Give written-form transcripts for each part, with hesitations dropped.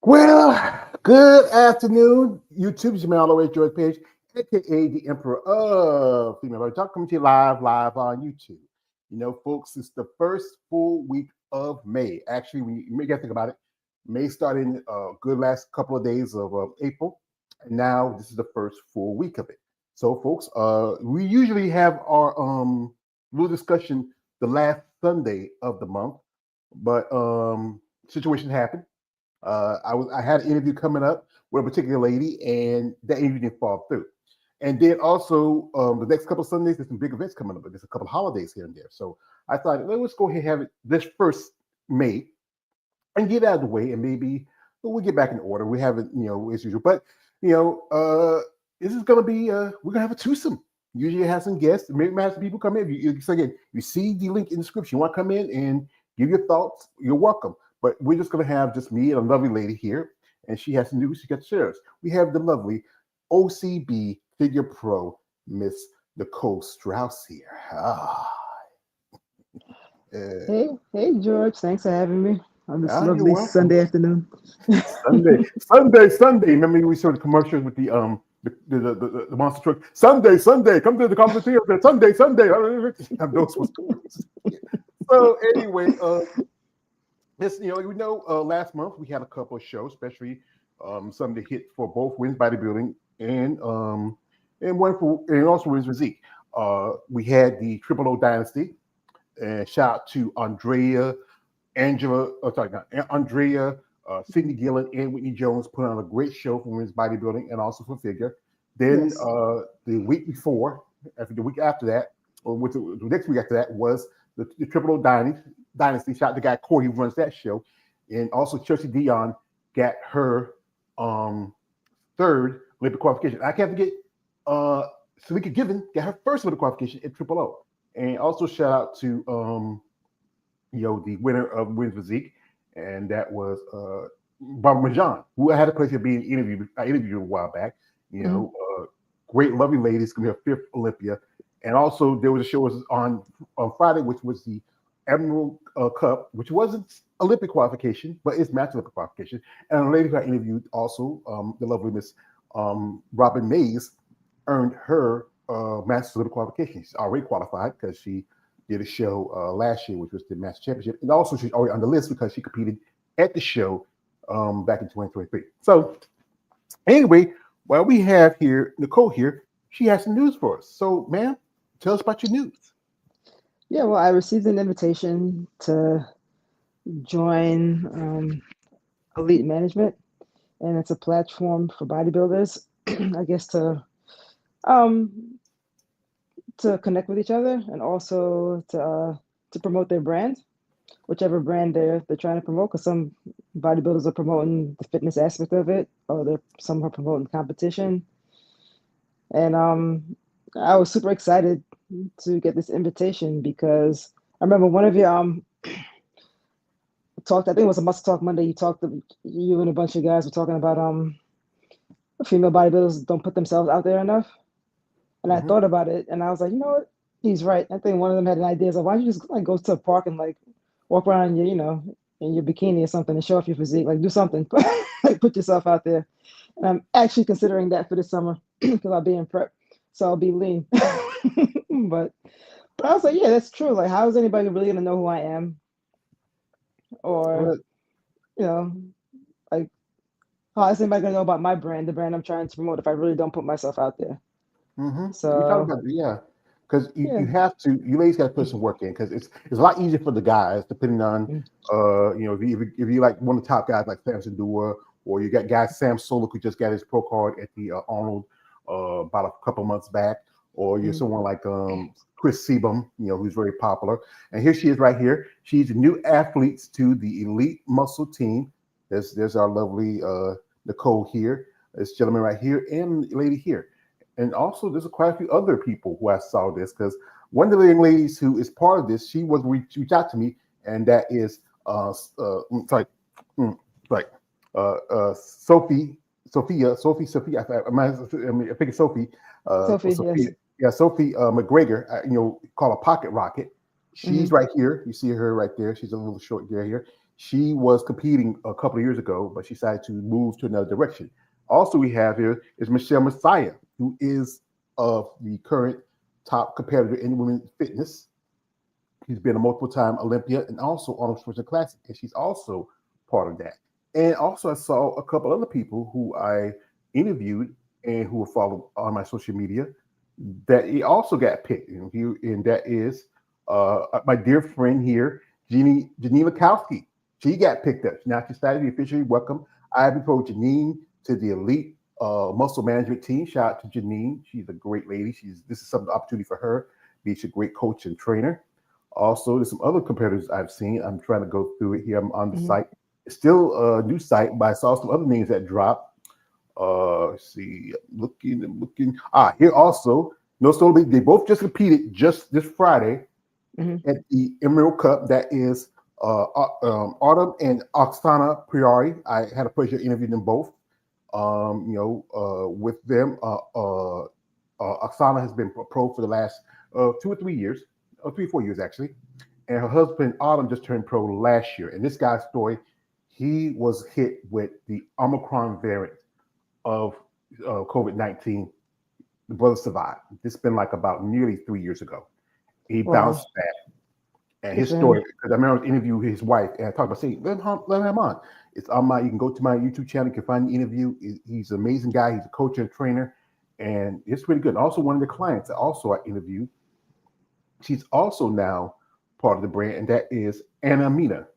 Well, good afternoon, YouTube. It's me all the way, George Page, aka the Emperor of Female Voice. Talk coming to you live on YouTube. You know, folks, it's the first full week of May. Actually, when you may get to think about it, May started in a good last couple of days of April, and now this is the first full week of it. So, folks, we usually have our little discussion the last Sunday of the month, but situation happened. I had an interview coming up with a particular lady, and that interview didn't fall through. And then also the next couple of Sundays, there's some big events coming up. There's a couple of holidays here and there. So I thought, let's go ahead and have it this first May and get out of the way, and maybe we'll get back in order. We have it, as usual. But this is gonna be we're gonna have a twosome. Usually have some guests. Maybe have some people come in. So again, you see the link in the description. You want to come in and give your thoughts? You're welcome. But we're just going to have just me and a lovely lady here, and she has some news she got to share us. We have the lovely OCB Figure Pro, Miss Nicole Strauss here. Hey, George. Thanks for having me on this You're lovely welcome. Sunday afternoon. Sunday. Remember we saw the commercials with the monster truck. Sunday, come to the theater. Sunday. Those was so anyway. This, we know last month we had a couple of shows, especially some that hit for both Women's Bodybuilding and one for and also Women's Physique. We had the Triple O Dynasty, and shout out to Andrea, Sydney Gillen, and Whitney Jones put on a great show for Women's Bodybuilding and also for Figure. Then Yes. The week before, the week after that, or with the next week after that was the Triple O Dynasty. Shout out to the guy Corey who runs that show, and also Chelsea Dion got her third Olympic qualification. I can't forget Salika Given got her first Olympic qualification at Triple O, and also shout out to the winner of Women's Physique, and that was Barbara Majan, who I had a pleasure of being interviewed. I interviewed her a while back. Great, lovely lady. It's gonna be her fifth Olympia, and also there was a show on Friday, which was the Admiral Cup, which wasn't Olympic qualification, but it's match Olympic qualification. And a lady who I interviewed also, the lovely Miss Robin Mays, earned her Masters Olympic qualification. She's already qualified because she did a show last year, which was the Master Championship. And also she's already on the list because she competed at the show back in 2023. So anyway, while we have here Nicole here, she has some news for us. So ma'am, tell us about your news. Yeah, well, I received an invitation to join Elite Management, and it's a platform for bodybuilders, I guess, um, to connect with each other and also to promote their brand, whichever brand they're trying to promote. Because some bodybuilders are promoting the fitness aspect of it, or some are promoting competition. And I was super excited to get this invitation because I remember one of you talked. I think it was a Muscle Talk Monday. You and a bunch of guys were talking about female bodybuilders don't put themselves out there enough. And I thought about it, and I was like, you know what? He's right. I think one of them had an idea. So why don't you just like go to a park and like walk around in your bikini or something and show off your physique, like do something, like put yourself out there. And I'm actually considering that for this summer because I'll be in prep, so I'll be lean. but but I was like, yeah, that's true. Like, how is anybody really gonna know who I am, or Well, you know, like how is anybody gonna know about my brand, the brand I'm trying to promote, if I really don't put myself out there? We talked So about because you yeah. have to. You ladies got to put some work in because it's a lot easier for the guys depending on Mm. if you like one of the top guys like Samson Dua, or you got guys Sam Solik who just got his pro card at the Arnold about a couple months back, or you're Mm. someone like Chris Sebum, who's very popular. And here she is right here. She's the new athletes to the Elite Muscle team. There's our lovely Nicole here. This gentleman right here and lady here. And also, there's quite a few other people who I saw this because one of the young ladies who is part of this, she was reached out to me, and that is sorry, like Sophia. I think it's Sophie. Sophie, Sophia, yes. yeah, Sophie McGregor. Called a Pocket Rocket. Hmm. She's right here. You see her right there. She's a little short girl here. She was competing a couple of years ago, but she decided to move to another direction. Also, we have here is Michelle Messiah, who is of the current top competitor in women's fitness. She's been a multiple-time Olympia and also Arnold Schwarzenegger Classic, and she's also part of that. And also, I saw a couple other people who I interviewed and who were followed on my social media that he also got picked. And that is my dear friend here, Janine Lakowski. She got picked up. Now she's decided to be officially welcome. I have proposed Janine to the elite muscle management team. Shout out to Janine. She's a great lady. This is some opportunity for her. She's a great coach and trainer. Also, there's some other competitors I've seen. I'm trying to go through it here. I'm on the site. It's still a new site, but I saw some other names that dropped. Let's see, looking. Here also, no solo. They both just competed just this Friday at the Emerald Cup. That is Autumn and Oksana Priori. I had a pleasure interviewing them both. With them, Oksana has been a pro for the last 2 or 3 years, or 3 or 4 years actually, and her husband Autumn just turned pro last year. And this guy's story, he was hit with the Omicron variant of COVID-19. The brother survived. This has been like about nearly 3 years ago. He bounced back. And his story, because I remember interviewing his wife, and I talked about saying, let him on. It's on you can go to my YouTube channel, you can find the interview. He's an amazing guy. He's a coach and a trainer, and it's really good. And also, one of the clients that also I interviewed, she's also now part of the brand, and that is Anna Mina.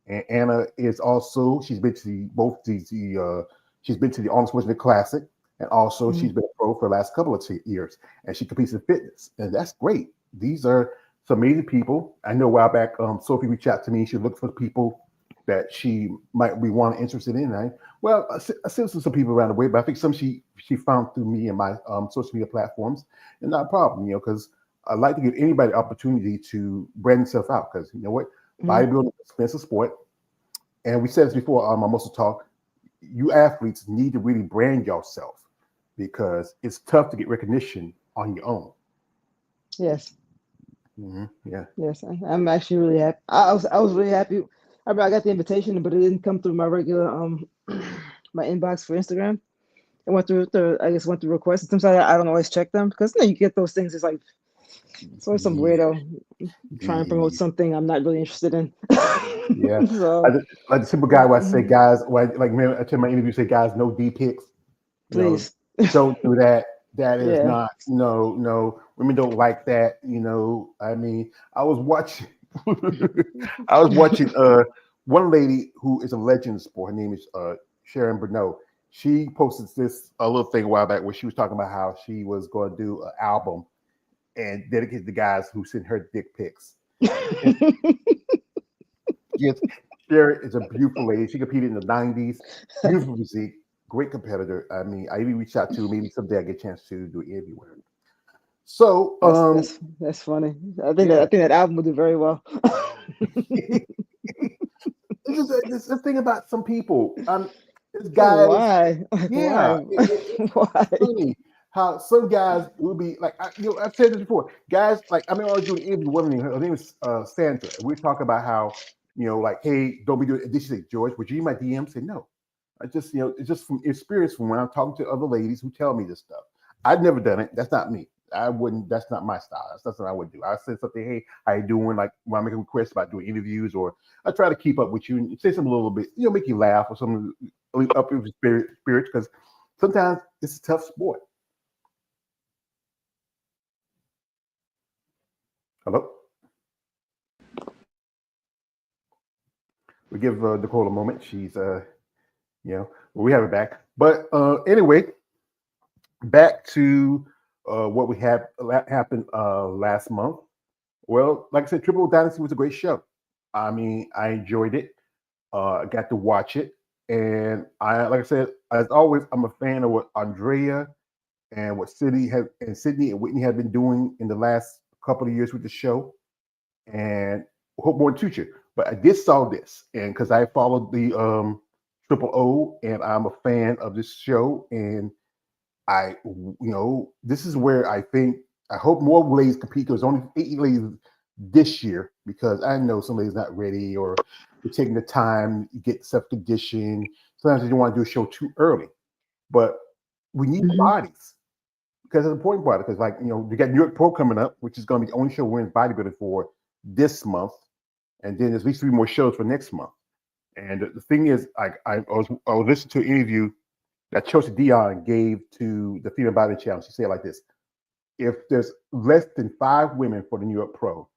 And Anna is also, she's been to she's been to the Arnold Schwarzenegger Classic, and also she's been a pro for the last couple of years, and she competes in fitness, and that's great. These are some amazing people. I know a while back, Sophie reached out to me. She looked for people that she might be interested in. I sent some people around the way, but I think some she found through me and my social media platforms, and not a problem, because I like to give anybody the opportunity to brand themselves out, because you know what, bodybuilding is an expensive sport, and we said this before on my muscle talk. You athletes need to really brand yourself because it's tough to get recognition on your own. Yes. Yeah. Yes, I'm actually really happy. I was really happy. I got the invitation, but it didn't come through my regular my inbox for Instagram. It went through requests. Sometimes I don't always check them because you get those things. It's like it's always some weirdo trying to promote something I'm not really interested in. Yeah. So, like the simple guy where I say, guys, like man, I tell my interview, say, guys, no D pics. please. Don't do that. That is Yeah. not, no, women don't like that. I mean, I was watching one lady who is a legend in sport. Her name is Sharon Bernot. She posted a little thing a while back where she was talking about how she was going to do an album and dedicate to guys who sent her dick pics. Yes, Sharon is a beautiful lady. She competed in the 90s. Beautiful physique. Great competitor. I mean, I even reached out to maybe someday I get a chance to do an interview with her. So that's funny. I think that album will do very well. This thing about some people. This guys. Why? Yeah. Why? It's funny how some guys will be like, I've said this before. Guys, like, I mean, I was doing an interview with woman. Her name is Sandra. And we talk about how, like, hey, don't be doing it. Did she say, George, would you read my DM? Say no. I just, it's just from experience from when I'm talking to other ladies who tell me this stuff. I've never done it. That's not me. I wouldn't. That's not my style. That's not what I would do. I say something. Hey, how you doing? Like when I make a request about doing interviews, or I try to keep up with you and say something a little bit, make you laugh or something, up your spirits. Because sometimes it's a tough sport. Hello. We give Nicole a moment. She's we have her back. But anyway, back to what we had happened last month. Well, like I said, Triple Dynasty was a great show. I mean, I enjoyed it. I got to watch it, and like I said, as always, I'm a fan of what Andrea and what Sydney and Whitney have been doing in the last couple of years with the show, and hope more in the future. But I did saw this, and because I followed the Triple O, and I'm a fan of this show, and this is where I hope more ladies compete, because only 8 ladies this year because I know somebody's not ready or they're taking the time to get self conditioned. Sometimes they don't want to do a show too early, but we need the Hmm. bodies because it's important part because like you got New York Pro coming up, which is going to be the only show women's bodybuilding for this month, and then there's at least 3 more shows for next month. And the thing is, I was listening to an interview that Chelsea Dion gave to the Female Body Challenge. She said like this: if there's less than 5 women for the New York Pro,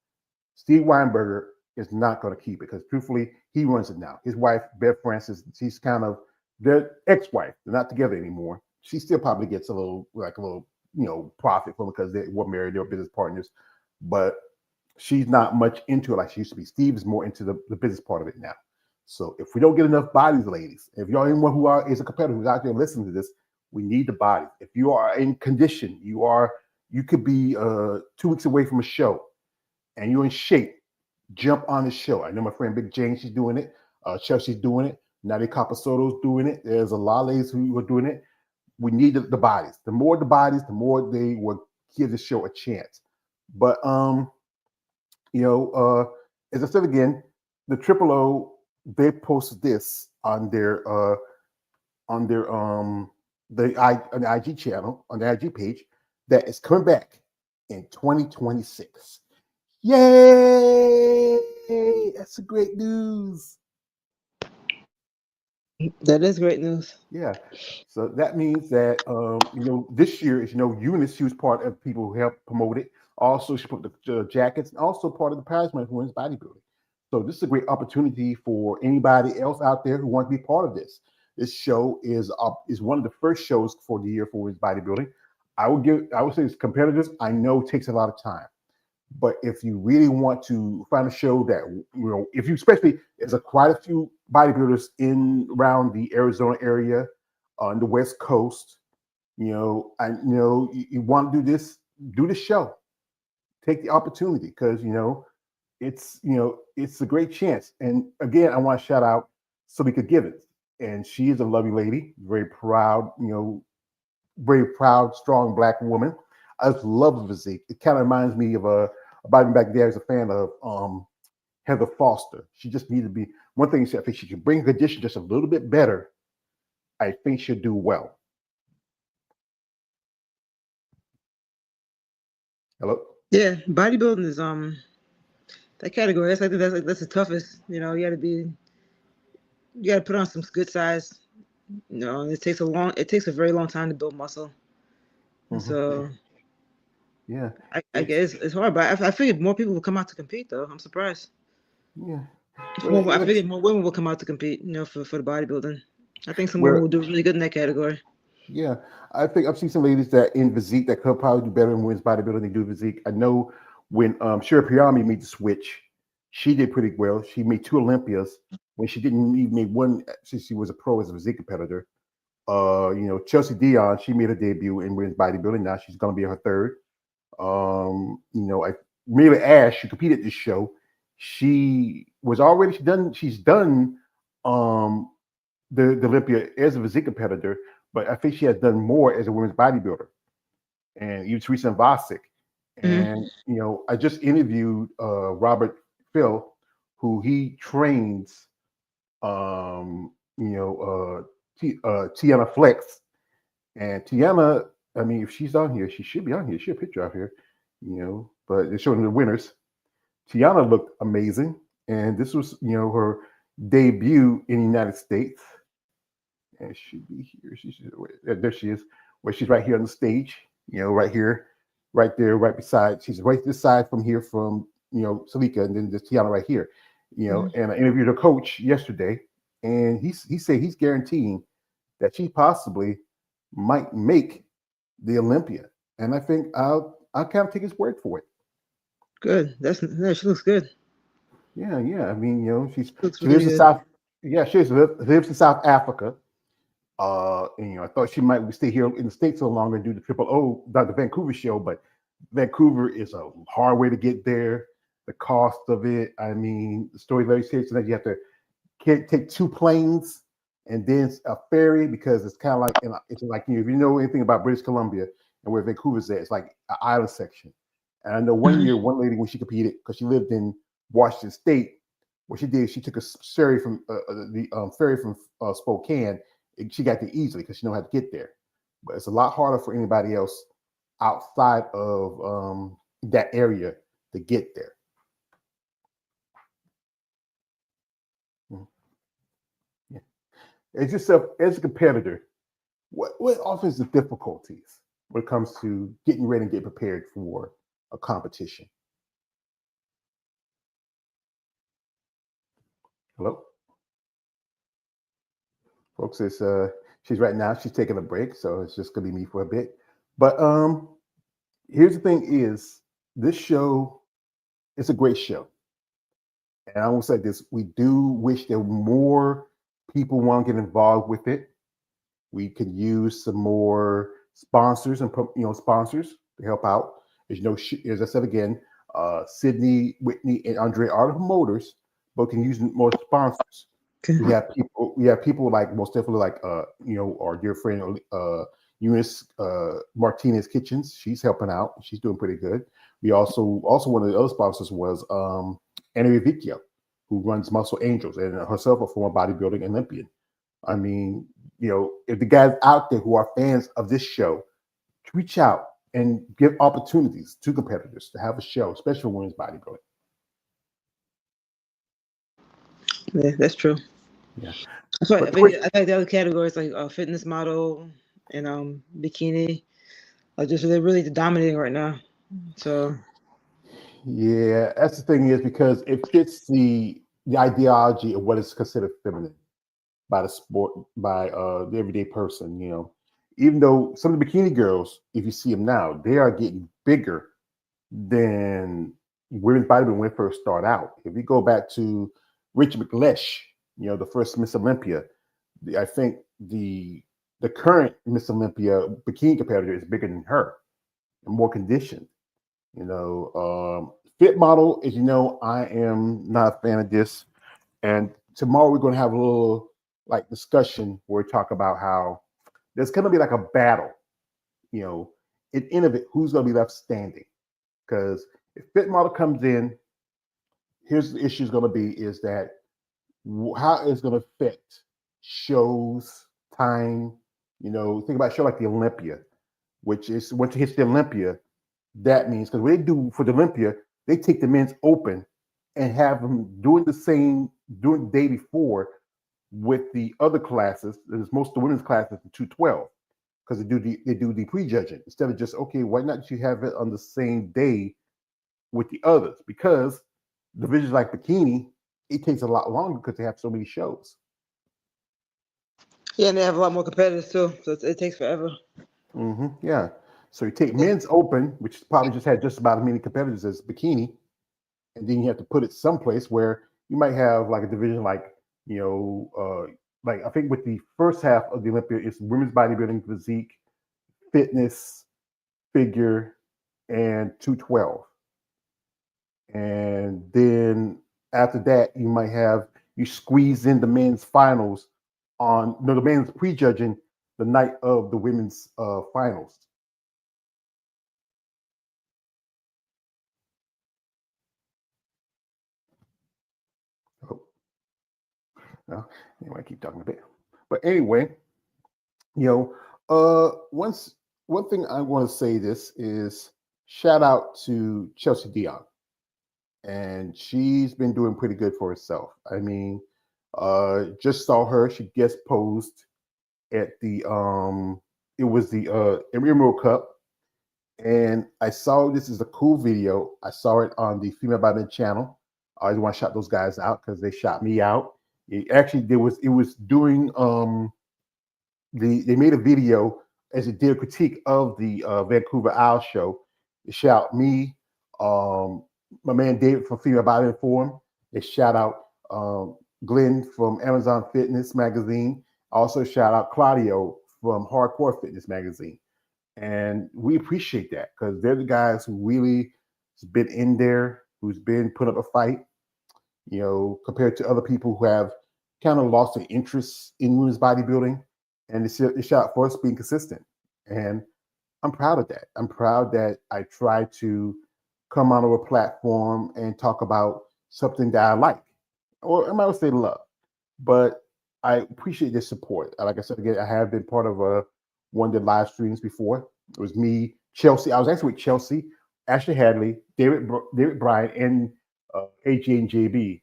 Steve Weinberger is not going to keep it because truthfully, he runs it now. His wife, Beth Francis, she's kind of their ex-wife. They're not together anymore. She still probably gets a little profit from it because they were married, they were business partners, but she's not much into it like she used to be. Steve is more into the business part of it now. So if we don't get enough bodies, ladies, if y'all anyone is a competitor who's out there listening to this, we need the bodies. If you are in condition, you could be 2 weeks away from a show and you're in shape, jump on the show. I know my friend Big Jane, she's doing it. Chelsea's doing it. Nadia Capasoto's doing it. There's a lot of ladies who are doing it. We need the bodies. The more the bodies, the more they will give the show a chance. But as I said again, the Triple O, they posted this on their on the IG channel, on the IG page, that is coming back in 2026. Yay! That's a great news. That is great news. Yeah. So that means that this year is Eunice, she was part of people who helped promote it. Also, she put the jackets and also part of the prize money for women's bodybuilding. So this is a great opportunity for anybody else out there who wants to be part of this. This show is one of the first shows for the year for women's bodybuilding. I would say as competitors, I know it takes a lot of time. But if you really want to find a show that if you especially there's quite a few bodybuilders in around the Arizona area, on the West Coast, you want to do this show, take the opportunity because it's a great chance. And again, I want to shout out Salika Givens, and she is a lovely lady, very proud, strong Black woman. I just love the physique. It kind of reminds me of about back there as a fan of Heather Foster. She just needed to be one thing. I think she can bring condition just a little bit better. I think she'll do well. Hello. Yeah, bodybuilding is that category. I think that's the toughest. You got to put on some good size. It takes a very long time to build muscle. And so Yeah, I guess it's hard, but I figured more people will come out to compete though. I'm surprised. yeah. I figured more women will come out to compete. For the bodybuilding. I think some women Well, will do really good in that category. yeah, I think I've seen some ladies that in physique that could probably do better in women's bodybuilding than do physique. I know when Shira Piyami made the switch, she did pretty well. She made 2 Olympias when she didn't even make one since she was a pro as a physique competitor. Chelsea Dion, she made a debut in women's bodybuilding. Now she's going to be her third. Mila Ash, who competed at this show, she's done the Olympia as a physique competitor, but I think she has done more as a women's bodybuilder. And even Teresa Vasic. And I just interviewed Robert Phil, who he trains Tiana Flex. And Tiana, I mean, if she's on here, she should be on here. She has a picture out here, but they're showing the winners. Tiana looked amazing. And this was, her debut in the United States. And she should be here. There she is. Where she's right here on the stage, right here, right there, right beside. She's right this side from here from, Salika, and then there's Tiana right here, And I interviewed her coach yesterday, and he said he's guaranteeing that she possibly might make the Olympia. And I think I'll kind of take his word for it. Good. She looks good. Yeah. I mean, she Looks lives really in good. South. Yeah, she lives in South Africa. And, I thought she might stay here in the States so long and do the the Vancouver show, but Vancouver is a hard way to get there. The cost of it, I mean, the story very serious that you have to take 2 planes and then a ferry because it's kind of like, it's like, if you know anything about British Columbia and where Vancouver's at, it's like an island section. And I know one year, one lady, when she competed, because she lived in Washington State, what she did, she took a ferry from Spokane. And she got there easily because she knew how to get there. But it's a lot harder for anybody else outside of that area to get there. Yeah. As yourself, as a competitor, what often is the difficulties when it comes to getting ready and get prepared for a competition? Hello, folks. It's she's right now. She's taking a break, so it's just gonna be me for a bit. But here's the thing: is this show? It's a great show, and I will say this: we do wish there were more people want to get involved with it. We could use some more sponsors and sponsors to help out. As you know, as I said again, Sydney, Whitney, and Andre are the promoters, but can use more sponsors. Okay. We have people. We have people like most definitely like our dear friend Eunice Martinez Kitchens. She's helping out. She's doing pretty good. We also one of the other sponsors was Anna Rivicchio, who runs Muscle Angels and herself a former bodybuilding Olympian. I mean, if the guys out there who are fans of this show, reach out and give opportunities to competitors to have a show, especially for women's bodybuilding. Yeah, that's true. Yeah. That's right. I think the other categories like fitness model and bikini are just they're really dominating right now. So yeah, that's the thing is because it fits the ideology of what is considered feminine by the sport, by the everyday person. Even though some of the bikini girls, if you see them now, they are getting bigger than women's bodybuilding when they first start out. If we go back to Rachel McLeish, the first Miss Olympia, I think the current Miss Olympia bikini competitor is bigger than her and more conditioned. Fit model, as you know, I am not a fan of this. And tomorrow we're going to have a little discussion where we talk about how there's going to be like a battle, in Innovate, who's going to be left standing. Because if Fit model comes in, here's the issue is going to be is that how it's going to affect shows, time. Think about a show like the Olympia, which is once it hits the Olympia, that means because what they do for the Olympia, they take the men's open and have them doing the day before with the other classes. There's most of the women's classes in 212 because they do the prejudging instead of just why not you have it on the same day with the others? Because divisions like bikini, it takes a lot longer because they have so many shows. yeah, and they have a lot more competitors too, so it takes forever. Yeah. So you take men's open, which probably just had just about as many competitors as bikini, and then you have to put it someplace where you might have like a division like I think with the first half of the Olympia, it's women's bodybuilding, physique, fitness, figure, and 212. And then after that, you squeeze in the men's finals the men's prejudging the night of the women's finals. Oh. Well, anyway, I keep talking a bit. But anyway, one thing I want to say this is shout out to Chelsea Dion. And she's been doing pretty good for herself. I mean, just saw her. She guest posed at the it was the Emerald Cup, and I saw this is a cool video. I saw it on the Female Bodybuilding channel. I just want to shout those guys out because they shot me out. It was doing they made a video as it did a critique of the Vancouver Isle show. They shout me, my man David from Female Bodybuilding Forum. They shout out Glenn from Amazon Fitness Magazine. Also shout out Claudio from Hardcore Fitness Magazine. And we appreciate that because they're the guys who really has been in there, who's been put up a fight, compared to other people who have kind of lost their interest in women's bodybuilding. And it's shot for us being consistent. And I'm proud of that. I'm proud that I try to come out of a platform and talk about something that I like, or I might say love. But I appreciate this support. Like I said again, I have been part of one of the live streams before. It was me, Chelsea. I was actually with Chelsea, Ashley Hadley, David Bryan, and AJ and JB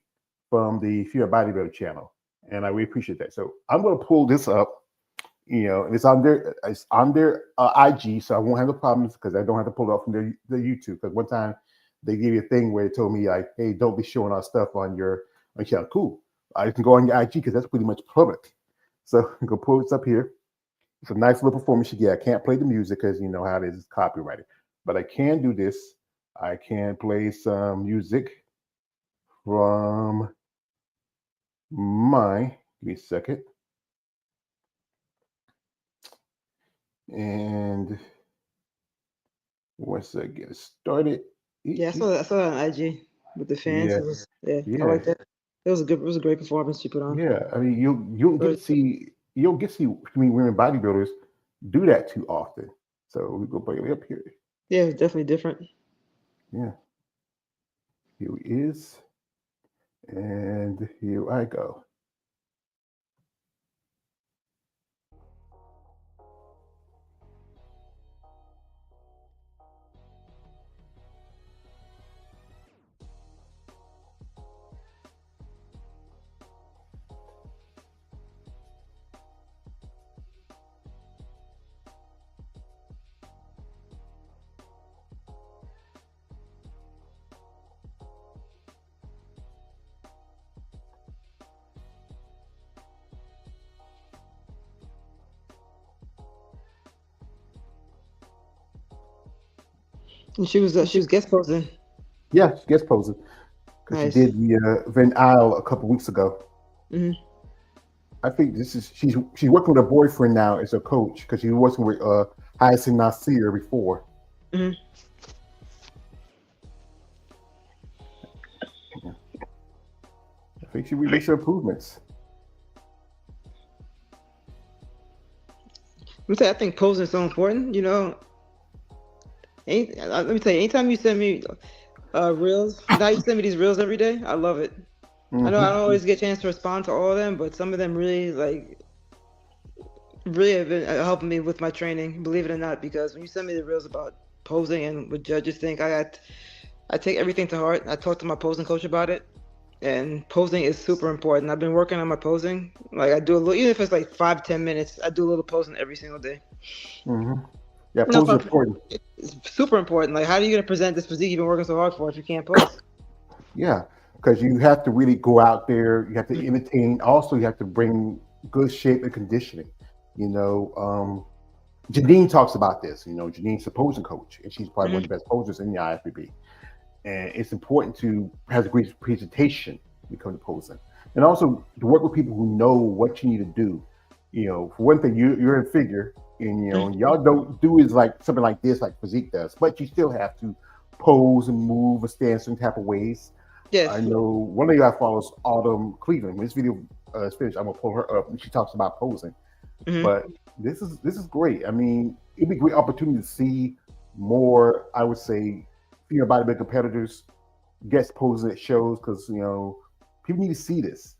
from the Fear Bodybuilder channel, and I really appreciate that. So I'm going to pull this up. And it's on their IG, so I won't have the problems because I don't have to pull it up from the YouTube. Because one time they gave you a thing where they told me like, "Hey, don't be showing our stuff on your channel." Cool. I can go on your IG because that's pretty much public. So I'm gonna pull this up here. It's a nice little performance you get. I can't play the music because you know how it is, it's copyrighted. But I can do this. I can play some music from my. Give me a second. And once I get started, Yeah, I saw that on IG with the fans. yeah, I like yeah, that. It was a great performance you put on. yeah. I mean, you'll get to see women bodybuilders do that too often. So we go bring it up here. Yeah, it's definitely different. Yeah, here he is, and here I go. And she was guest posing. Yeah, she guest posing because Nice. she did the Van Isle a couple weeks ago. Mm-hmm. I think she's working with her boyfriend now as a coach because she was working with Hyacinth Nasir before. Mm-hmm. I think she released her improvements. I think posing is so important. Let me tell you, anytime you send me reels, now you send me these reels every day. I love it. Mm-hmm. I know I don't always get a chance to respond to all of them, but some of them really have been helping me with my training, believe it or not, because when you send me the reels about posing and what judges think, I take everything to heart. I talked to my posing coach about it, and posing is super important. I've been working on my posing. Like I do a little, even if it's like 5-10 minutes, I do a little posing every single day. Mm-hmm. Yeah, posing is important. It's super important. Like, how are you going to present this physique you've been working so hard for if you can't pose? Yeah, because you have to really go out there. You have to entertain. Also, you have to bring good shape and conditioning. Janine talks about this. Janine's a posing coach, and she's probably one of the best posers in the IFBB. And it's important to have a great presentation when it comes to posing, and also to work with people who know what you need to do. For one thing, you're in figure, and y'all don't do is like something like this, like physique does, but you still have to pose and move and stand certain type of ways. Yes. I know one of y'all follows Autumn Cleveland. When this video is finished, I'm gonna pull her up, and she talks about posing. Mm-hmm. But this is great. I mean, it'd be a great opportunity to see more, I would say, female bodybuilding competitors guest posing at shows because people need to see this.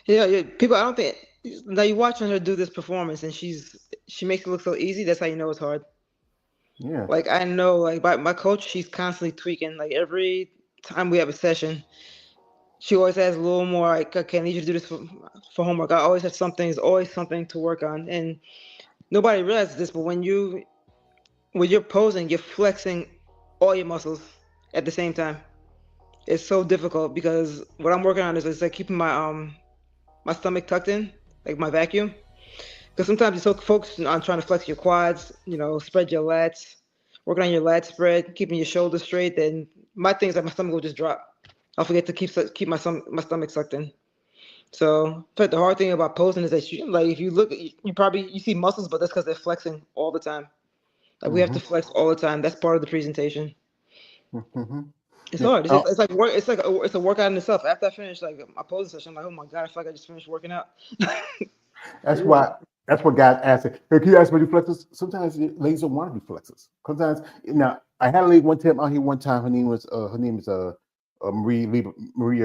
Yeah. People, I don't think now you're watching her do this performance, and she makes it look so easy. That's how you know it's hard. Yeah. Like I know, like my coach, she's constantly tweaking. Like every time we have a session, she always has a little more. Like, okay, I need you to do this for homework. I always have something. There's always something to work on, and nobody realizes this, but when you're posing, you're flexing all your muscles at the same time. It's so difficult because what I'm working on is like keeping my stomach tucked in, like my vacuum. Because sometimes you're so focused on trying to flex your quads, spread your lats, working on your lat spread, keeping your shoulders straight. Then my thing is like my stomach will just drop. I'll forget to keep my stomach sucked in. So, but the hard thing about posing is that if you look, you see muscles, but that's because they're flexing all the time. Like we have to flex all the time. That's part of the presentation. Mm-hmm. It's hard. It's like work. It's a workout in itself. After I finish like my posing session, I'm like, oh my god, I feel like I just finished working out. That's why That's what guys ask. Hey, can you ask me to do flexes? Sometimes ladies don't want to do flexes. Sometimes, now I had a lady one time out here one time. Maria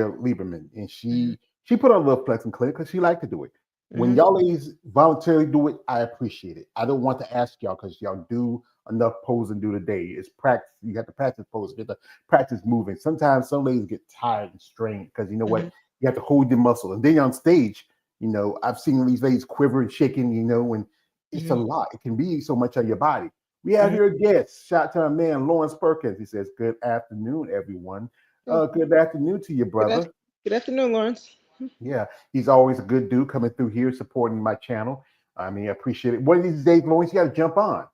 Lieberman, and Mm-hmm. she put on a little flexing clinic because she liked to do it. When Mm-hmm. y'all ladies voluntarily do it, I appreciate it. I don't want to ask y'all because y'all do enough pose and do the day. It's practice. You have to practice pose. You have to practice moving. Sometimes some ladies get tired and strained because you know Mm-hmm. what? You have to hold your muscle. And then on stage, I've seen these ladies quiver and shaking, and it's a Mm-hmm. lot. It can be so much of your body. We have Mm-hmm. here a guest. Shout out to our man, Lawrence Perkins. He says, "Good afternoon, everyone." Oh, Good afternoon to you, good, brother. good afternoon, Lawrence. Yeah, he's always a good dude coming through here supporting my channel. I mean, I appreciate it. One of these days, Lawrence, you got to jump on.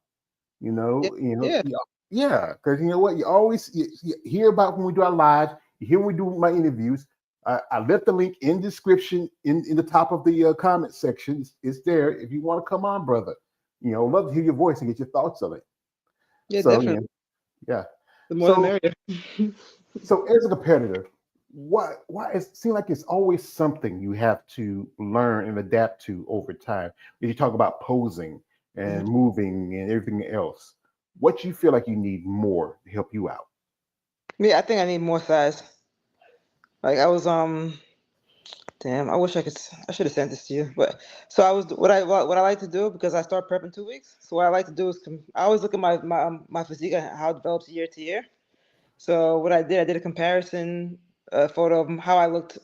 You Yeah, know, you know, yeah, yeah, yeah. Because you know what, you hear about when we do our lives. You hear when we do my interviews. I left the link in description in the top of the comment section. It's there if you want to come on, brother. Love to hear your voice and get your thoughts on it. yeah, So definitely. yeah. The more the So merrier. so as a competitor, why it seems like it's always something you have to learn and adapt to over time. When you talk about posing Mhm. and moving and everything else, what do you feel like you need more to help you out? Yeah, I think I need more size. Like I was damn, I wish I could. I should have sent this to you. But so I was what I like to do because I start prep in 2 weeks. So what I like to do is I always look at my physique and how it develops year to year. So what I did a comparison photo of how I looked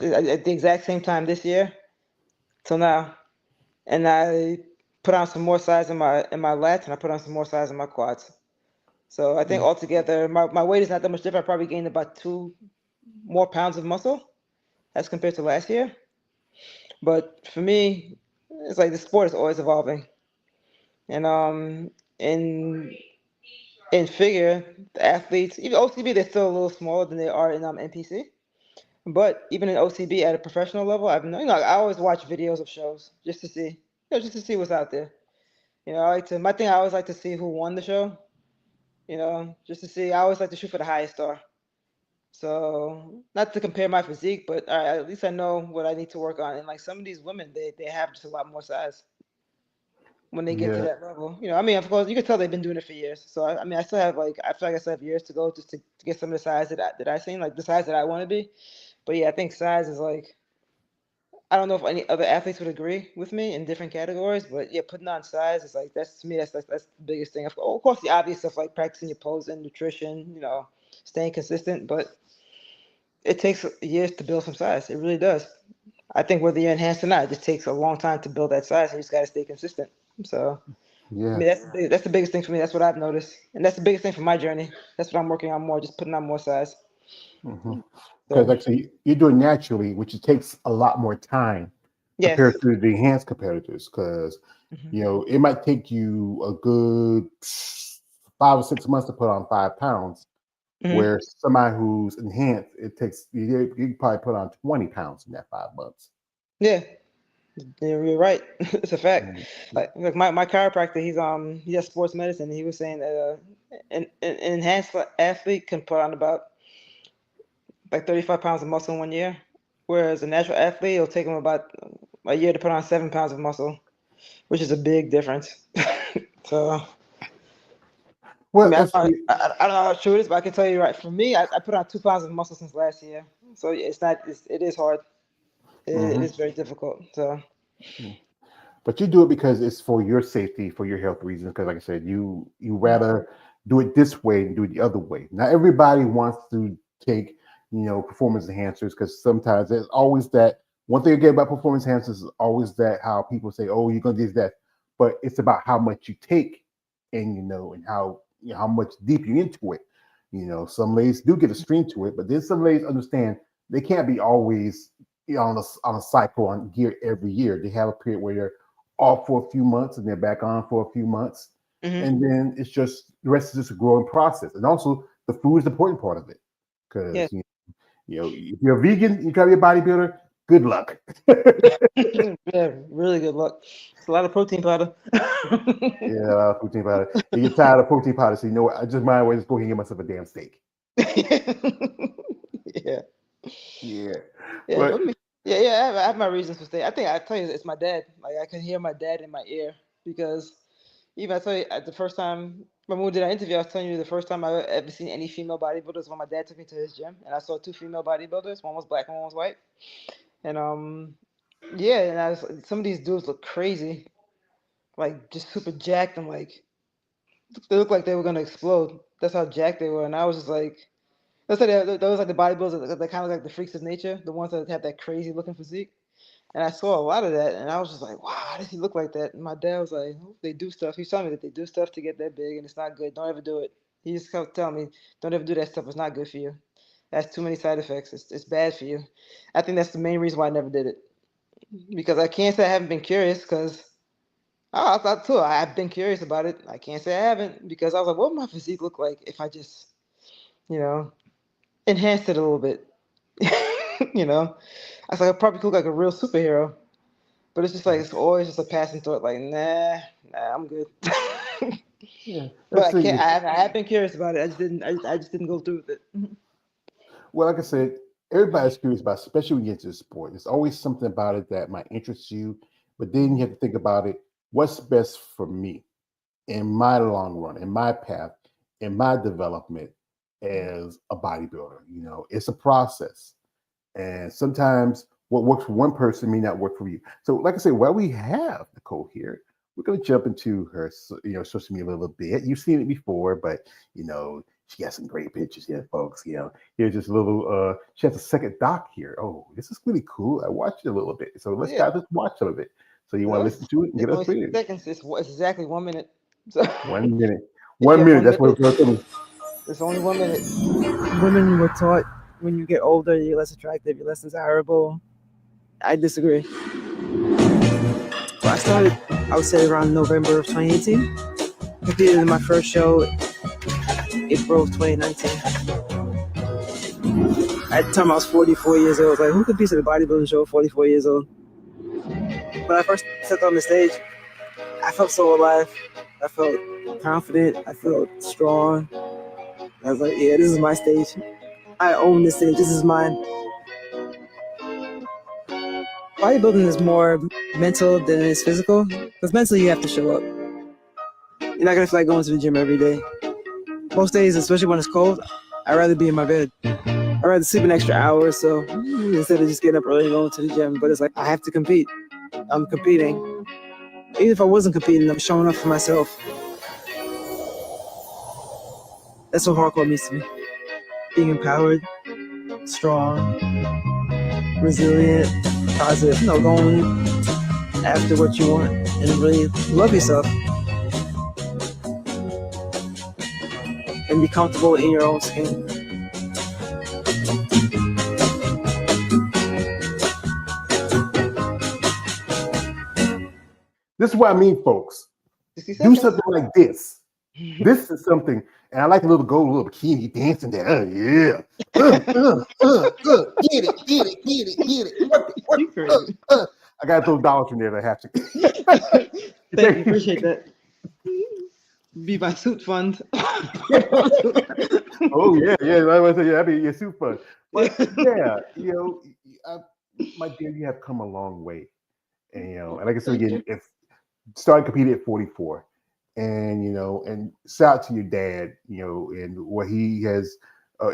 at the exact same time this year till now, and I put on some more size in my lats and I put on some more size in my quads. So I think Yeah, altogether my weight is not that much different. I probably gained about 2 more pounds of muscle as compared to last year. But for me, it's like the sport is always evolving. And in in figure, the athletes, even OCB, they're still a little smaller than they are in NPC. But even in OCB at a professional level, I always watch videos of shows just to see, just to see what's out there. My thing, I always like to see who won the show. Just to see. I always like to shoot for the highest star. So not to compare my physique, but at least I know what I need to work on. And like some of these women, they have just a lot more size when they get to yeah, that level. I mean, of course, you can tell they've been doing it for years. So I mean, I feel like I still have years to go just to get some of the size that I seen, like the size that I want to be. But yeah, I think size is like I don't know if any other athletes would agree with me in different categories, but yeah, putting on size is like that's to me that's the biggest thing. Of course, the obvious stuff like practicing your posing, nutrition, staying consistent, but it takes years to build some size. It really does. I think whether you're enhanced or not, it just takes a long time to build that size, and you just got to stay consistent. So, I yeah. mean, that's the biggest thing for me. That's what I've noticed, and that's the biggest thing for my journey. That's what I'm working on more, just putting on more size. Because So, like I say, you do it naturally, which it takes a lot more time compared yes. to the enhanced competitors. Because Hmm. it might take you a good 5 or 6 months to put on 5 pounds. Hmm. Where somebody who's enhanced, it takes you can probably put on 20 pounds in that 5 months. Yeah, you're right. It's a fact. Mhm. Like my chiropractor, he does sports medicine. He was saying that an enhanced athlete can put on about like 35 pounds of muscle in 1 year, whereas a natural athlete it'll take him about a year to put on 7 pounds of muscle, which is a big difference. So I Well, mean, that's I don't know how true it is, but I can tell you right. For me, I put on 2 pounds of muscle since last year, so it is hard. It mhm. is very difficult. So But you do it because it's for your safety, for your health reasons. Because, like I said, you rather do it this way and do it the other way. Not everybody wants to take performance enhancers because sometimes there's always that one thing again about performance enhancers is always that how people say, "Oh, you're gonna do that," but it's about how much you take and and how much deep you into it. Some ladies do get a string to it, but then some ladies understand they can't be always on a cycle on gear every year. They have a period where they're off for a few months and they're back on for a few months. hmm And then it's just the rest is just a growing process. And also the food is the important part of it. yeah, Because if you're a vegan, you try to be a bodybuilder, good luck. yeah, really good luck. It's a lot of protein powder. Yeah, protein powder. You get tired of protein powder, so you know what? I just might as well just go ahead and get myself a damn steak. Yeah. Yeah. Yeah, for But me, yeah, yeah. I have my reasons for staying. I think I tell you, it's my dad. Like I could hear my dad in my ear because even I tell you at the first time when we did our interview, I was telling you the first time I ever seen any female bodybuilders when my dad took me to his gym and I saw two female bodybuilders. One was black and one was white. And yeah, and some of these dudes look crazy, like just super jacked and like they looked like they were gonna explode. That's how jacked they were, and I was just like, let's say those like the bodybuilders that kind of like the freaks of nature, the ones that have that crazy looking physique. And I saw a lot of that, and I was just like, wow, how does he look like that? And my dad was like, oh, they do stuff. He's telling me that they do stuff to get that big, and it's not good. Don't ever do it. He just kept telling me, don't ever do that stuff. It's not good for you. That's too many side effects. It's bad for you. I think that's the main reason why I never did it. Because I can't say I haven't been curious, because I thought too, I've been curious about it. I can't say I haven't, because I was like, what would my physique look like if I just, you know, enhanced it a little bit? You know? I was like, I probably look like a real superhero. But it's just like it's always just a passing thought, like nah, I'm good. Yeah, But that's I can't. the I have been curious about it. I just didn't. I just didn't go through with it. well, like I said, everybody's curious about, especially when you get into the sport. There's always something about it that might interest you, but then you have to think about it. What's best for me in my long run, in my path, in my development as a bodybuilder? It's a process, and sometimes what works for one person may not work for you. So, like I said, while we have Nicole here, we're going to jump into her, social media a little bit. You've seen it before, but she got some great pictures here, folks. Here's just a little. She has a second doc here. Oh, this is really cool. I watched it a little bit, so let's Yeah. guys just watch some of it. So you want to No, listen to it and it's get us only ready? 6 seconds. It's exactly 1 minute. So 1 minute. yeah, 1 minute. one That's what minute. it's going to be. It's only 1 minute. Women were taught when you get older, you're less attractive, you're less desirable. I disagree. Well, I started, I would say, around November of 2018. Competed in my first show April of 2019. At the time, I was 44 years old. I was like, who competes at a bodybuilding show at 44 years old? When I first stepped on the stage, I felt so alive. I felt confident. I felt strong. I was like, yeah, this is my stage. I own this stage. This is mine. Bodybuilding is more mental than it is physical. Because mentally, you have to show up. You're not going to feel like going to the gym every day. Most days, especially when it's cold, I'd rather be in my bed. I'd rather sleep an extra hour or so instead of just getting up early and going to the gym. But it's like, I have to compete. I'm competing. Even if I wasn't competing, I'm showing up for myself. That's what hardcore means to me. Being empowered, strong, resilient, positive. Going after what you want and really love yourself. And be comfortable in your own skin. This is what I mean, folks. 60 Do seconds. something like this. This is something, and I like the little bikini dancing there. Oh, yeah. Get it. Work it. I got those dollars from there that I have to. Thank you. Appreciate that. Be my suit fund. Oh, yeah. I was saying, that'd be your soup fund. But yeah, my dear, you have come a long way. And, and like I said again, if started competing at 44. And and shout out to your dad, and what he has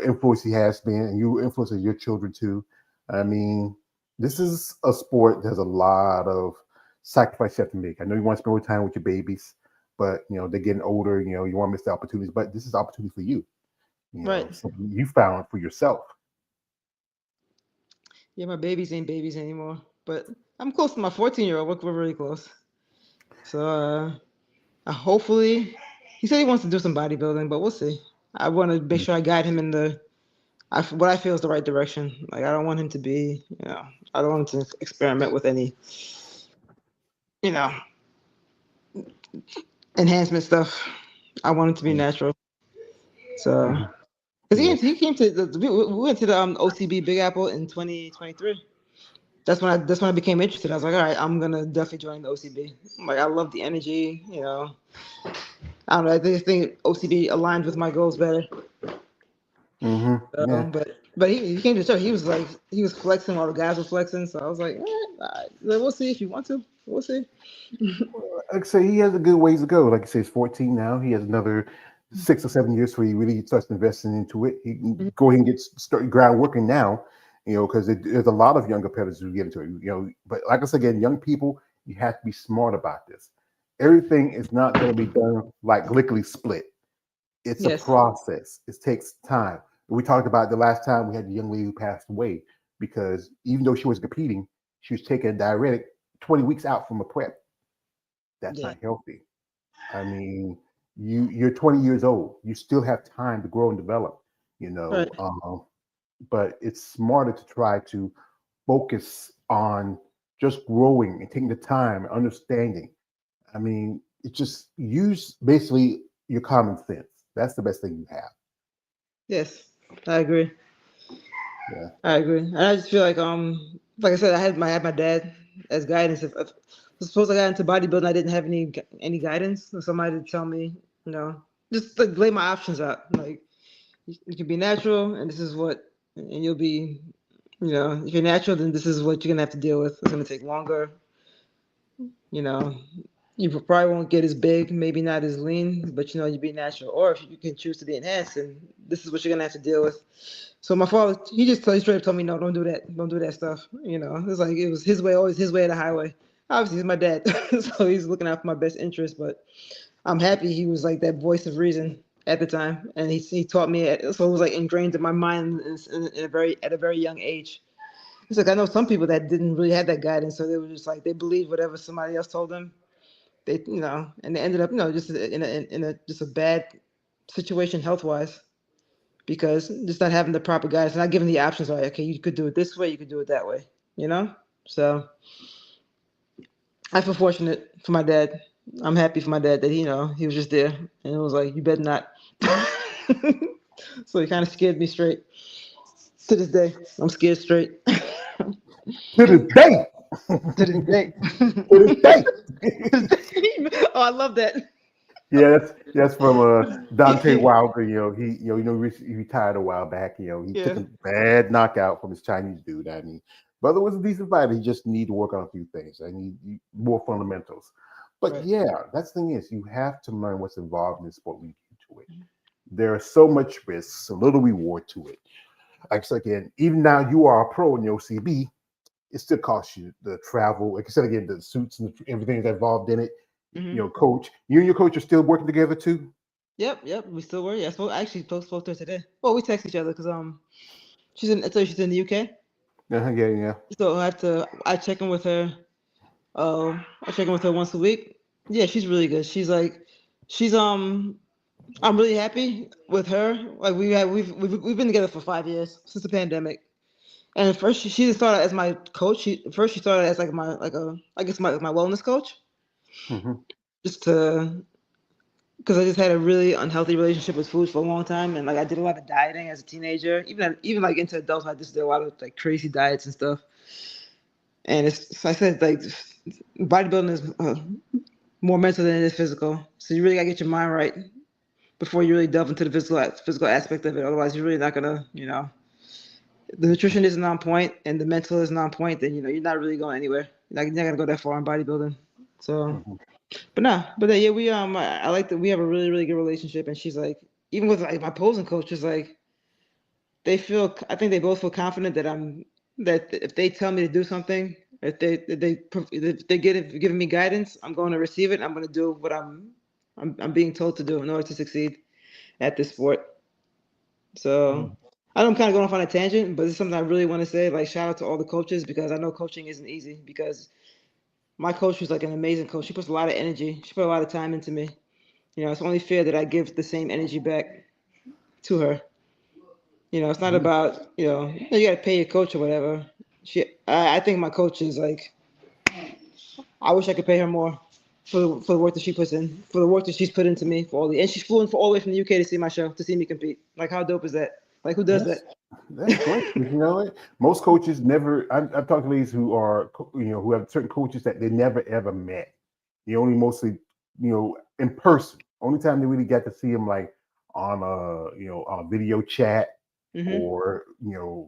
influence he has been, and you influence your children too. I mean, this is a sport that has a lot of sacrifice you have to make. I know you want to spend more time with your babies, but they're getting older. You want to miss the opportunities, but this is an opportunity for you. Right. Something you found for yourself. Yeah, my babies ain't babies anymore, but I'm close to my 14-year-old. We're really close. So hopefully, he said he wants to do some bodybuilding, but we'll see. I want to make sure I guide him in what I feel is the right direction. Like I don't want him to be, I don't want him to experiment with any, enhancement stuff. I want him to be natural. So, because he came to we went to the OCB Big Apple in 2023. That's when I became interested. I was like, all right, I'm gonna definitely join the OCB. Like I love the energy, I don't know. I just think OCB aligned with my goals better. Yeah. But But he came to the show. He was flexing while the guys were flexing. So I was like, all right. Like, we'll see if you want to. We'll see. Like I say, he has a good ways to go. Like I say, he's 14 now. He has another 6 or 7 years before he really starts investing into it. He can go ahead and start ground working now, because there's a lot of young competitors who get into it. But like I said again, young people, you have to be smart about this. Everything is not going to be done like lickety split. It's a Yes. process. It takes time. We talked about the last time we had the young lady who passed away because even though she was competing, she was taking a diuretic 20 weeks out from a prep. That's Yeah. not healthy. I mean, you're 20 years old. You still have time to grow and develop, Right. but it's smarter to try to focus on just growing and taking the time and understanding. I mean, it just use basically your common sense. That's the best thing you have. Yes. I agree. Yeah. I agree. And I just feel like I said, I had my dad as guidance. If suppose I got into bodybuilding, I didn't have any guidance, or somebody to tell me, just like lay my options out. Like you can be natural, and this is what, and you'll be, if you're natural, then this is what you're gonna have to deal with. It's gonna take longer. You know, you probably won't get as big, maybe not as lean, but you'll be natural. Or if you can choose to be enhanced, and this is what you're gonna have to deal with. So my father, he just straight up told me, no, don't do that. Don't do that stuff. It's like it was his way, always his way or the highway. Obviously, he's my dad, so he's looking out for my best interest. But I'm happy he was like that voice of reason at the time, and he taught me. So it was like ingrained in my mind at a very young age. It's like I know some people that didn't really have that guidance, so they were just like they believed whatever somebody else told them. And they ended up, just in a just a bad situation health wise because just not having the proper guidance, not giving the options. Like, okay, you could do it this way, you could do it that way. So I feel fortunate for my dad. I'm happy for my dad that he was just there and it was like you better not. So he kind of scared me straight. To this day, I'm scared straight. To this day. To this day. To this day. Oh, I love that. Yeah, that's from Dante Wilder. He retired a while back. He took Yeah. a bad knockout from his Chinese dude. I mean, brother was a decent fighter. He just need to work on a few things. I need more fundamentals. But Right. yeah, that's the thing is you have to learn what's involved in the sport when you get to it. There is so much risk, so little reward to it. Like I said again, even now you are a pro in the OCB, it still costs you the travel. Like I said again, the suits and everything that's involved in it. Mhm. Coach, you and your coach are still working together too. Yep. We still were. Yeah, I actually spoke to her today. Well, we text each other because I told you she's in the UK. Yeah. So I check in with her. I check in with her once a week. Yeah, she's really good. She's I'm really happy with her. Like we've been together for 5 years since the pandemic. And at first she didn't start out as my coach. She started as like I guess my wellness coach, Mm-hmm. just to because I just had a really unhealthy relationship with food for a long time, and like I did a lot of dieting as a teenager, even like into adulthood, I just did a lot of like crazy diets and stuff. And so I said like bodybuilding is more mental than it is physical, so you really gotta get your mind right before you really delve into the physical aspect of it. Otherwise, you're really not gonna, the nutrition isn't on point and the mental isn't on point, then you're not really going anywhere. Like you're not gonna go that far in bodybuilding. So, Mm-hmm. but yeah, I like that we have a really really good relationship, and she's like, even with like my posing coach is like, I think they both feel confident that if they tell me to do something, if they giving me guidance, I'm going to receive it. I'm going to do what I'm being told to do in order to succeed at this sport. So I know I'm kind of going off on a tangent, but it's something I really want to say. Like shout out to all the coaches because I know coaching isn't easy. Because my coach was like an amazing coach. She puts a lot of energy. She put a lot of time into me. It's only fair that I give the same energy back to her. It's not about you got to pay your coach or whatever. I think my coach is like, I wish I could pay her more for the work that she puts in, for the work that she's put into me, and she's flew in for all the way from the UK to see my show, to see me compete. Like how dope is that? Like who does That's that? that's great. What? Most coaches never. I've talked to ladies who are who have certain coaches that they never ever met. You only mostly in person. Only time they really got to see them like on a on a video chat. or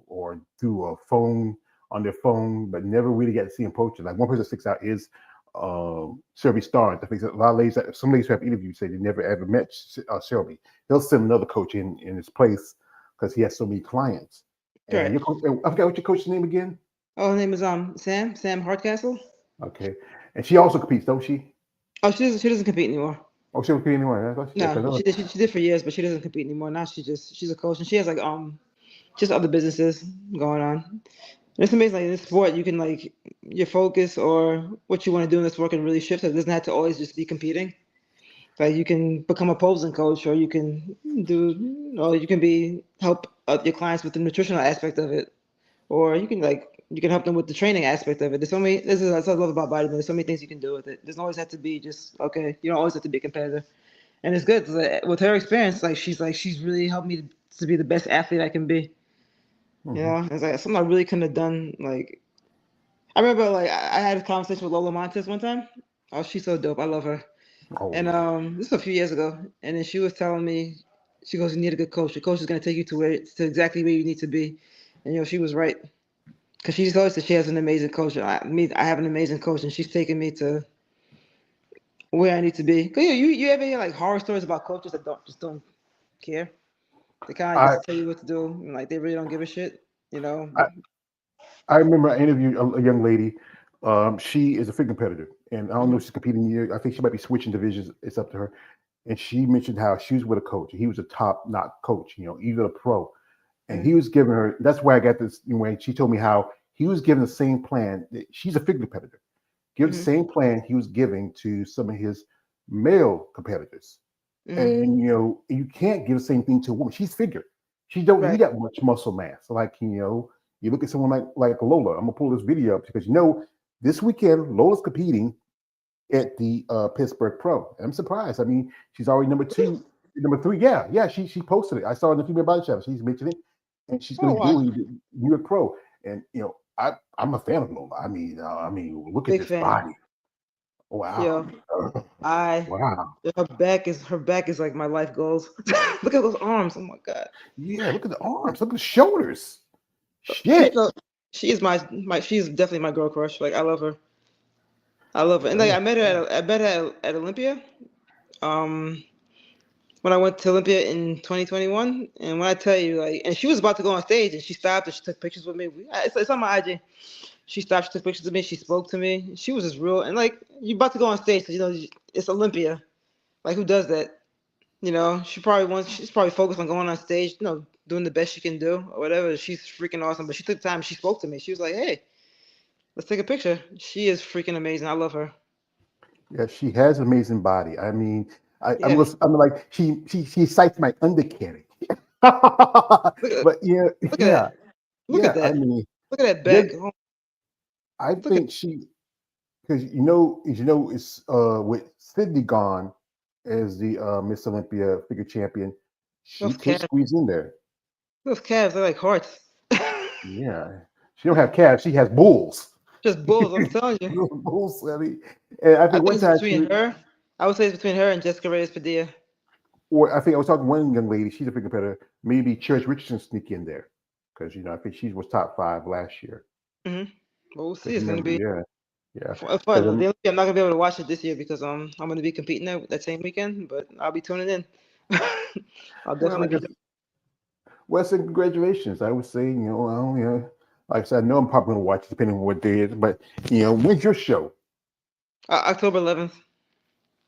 or through a phone on their phone, but never really get to see him poaching. Like one person that sticks out is Shelby Starnes. I think a lot of ladies, some ladies who have interviewed say they never ever met Shelby. They'll send another coach in his place because he has so many clients. And Correct. your coach, I forgot what your coach's name again. Oh, her name is Sam Hardcastle. Okay, and she also competes, don't she? Oh, she doesn't compete anymore. Oh, she don't compete anymore. I thought she did, 'cause I No, know- she did for years, but she doesn't compete anymore. Now she's a coach, and she has like just other businesses going on. And it's amazing, like in this sport, you can like your focus or what you want to do in this sport can really shift. It doesn't have to always just be competing. Like you can become a posing coach, or you can help your clients with the nutritional aspect of it, or you can help them with the training aspect of it. There's so many. This is what I love about bodybuilding. There's so many things you can do with it. It doesn't always have to be just okay. You don't always have to be a competitor, and it's good 'cause, with her experience. She's really helped me to be the best athlete I can be. You Mhm. know, it's like something I really couldn't have done. Like I remember, like I had a conversation with Lola Montez one time. Oh, she's so dope. I love her. Oh, And this is a few years ago, and then she was telling me, she goes, "You need a good coach. The coach is going to take you to exactly where you need to be." And she was right, because she's always said she has an amazing coach. And I have an amazing coach, and she's taking me to where I need to be. 'Cause you ever hear like horror stories about coaches that don't care? They kind of I, just tell you what to do, and like they really don't give a shit. You know, I I remember I interviewed a young lady. She is a figure competitor, and I don't know if she's competing here. I think she might be switching divisions. It's up to her. And she mentioned how she was with a coach. He was a top-notch coach, even a pro. And he Mhm. was giving her. That's why I got this. When she told me how he was giving the same plan. She's a figure competitor. Give the Mhm. same plan he was giving to some of his male competitors. Mhm. And you can't give the same thing to a woman. She's figure. She don't need Right. that much muscle mass. Like you look at someone like Lola. I'm gonna pull this video up because this weekend Lola's competing at the Pittsburgh Pro. And I'm surprised. I mean, she's already number 2, number 3. Yeah. She posted it. I saw it in the Female Body Shop. She's mentioned it, and she's Oh going to wow, do the New York Pro. And I'm a fan of Lola. I mean, look at big this fan. body. Wow. Yo, I Wow. her back is like my life goals. Look at those arms. Oh my god. Yeah. Look at the arms. Look at the shoulders. She Shit. no, she is my she's definitely my girl crush. Like I love her. I love her. And like I met her at Olympia. Um when I went to Olympia in 2021. And when I tell you, like, and she was about to go on stage, and she stopped and she took pictures with me. It's on my IG. She stopped, she took pictures of me, she spoke to me. She was just real. And like, you about to go on stage, 'cause, it's Olympia. Like, who does that? She's probably focused on going on stage, doing the best she can do or whatever. She's freaking awesome. But she took time, she spoke to me. She was like, "Hey, let's take a picture." She is freaking amazing. I love her. Yeah. She has an amazing body. I mean, Yeah. I'm like she cites my undercarriage. Look at But yeah, look at yeah, that. Look at yeah. I that. mean, Look at that there's back. Oh, I look at think she because it's with Sydney gone as the Miss Olympia figure champion, she those could calves. squeeze in there. Those calves are like hearts. Yeah, she don't have calves; she has bulls. Just bulls, I'm telling you. Bulls. I mean, and I I think think one it's time between her. I would say it's between her and Jessica Reyes Padilla. or I think I was talking to one young lady. She's a figure competitor. Maybe Church Richardson sneak in there because I think she was top 5 last year. Hmm. Well, we'll see. Because It's gonna remember, be yeah, fun. because The Olympia, I'm not gonna be able to watch it this year because I'm gonna be competing that same weekend, but I'll be tuning in. I'll well, definitely be. well, so congratulations. I would say, like I said, I know I'm probably going to watch it depending on what day it is, but, when's your show? October 11th.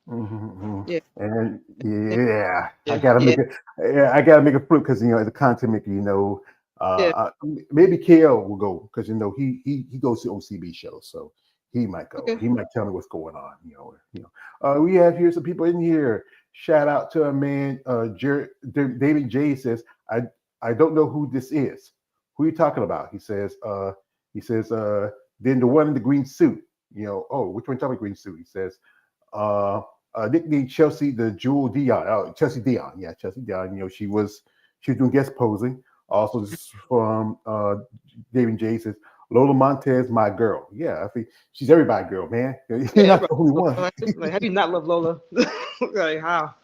Mhm. Yeah. And yeah, I Yeah. gotta Yeah. make it. Yeah, I gotta make it fruit because as a content maker, Yeah. maybe KL will go because he goes to OCB shows, so he might go. Okay. He might tell me what's going on. We have here some people in here. Shout out to a man, David J says, I don't know who this is. Who are you talking about? He says, then the one in the green suit. Oh, which one talking about green suit? He says, nicknamed Chelsea the Jewel Dion. Oh, Chelsea Dion. Yeah, Chelsea Dion. She was doing guest posing. Also, this is from David J says Lola Montez, my girl. Yeah, I think she's everybody girl, man. You're Yeah. not the only one. Like, how do you not love Lola? Like how?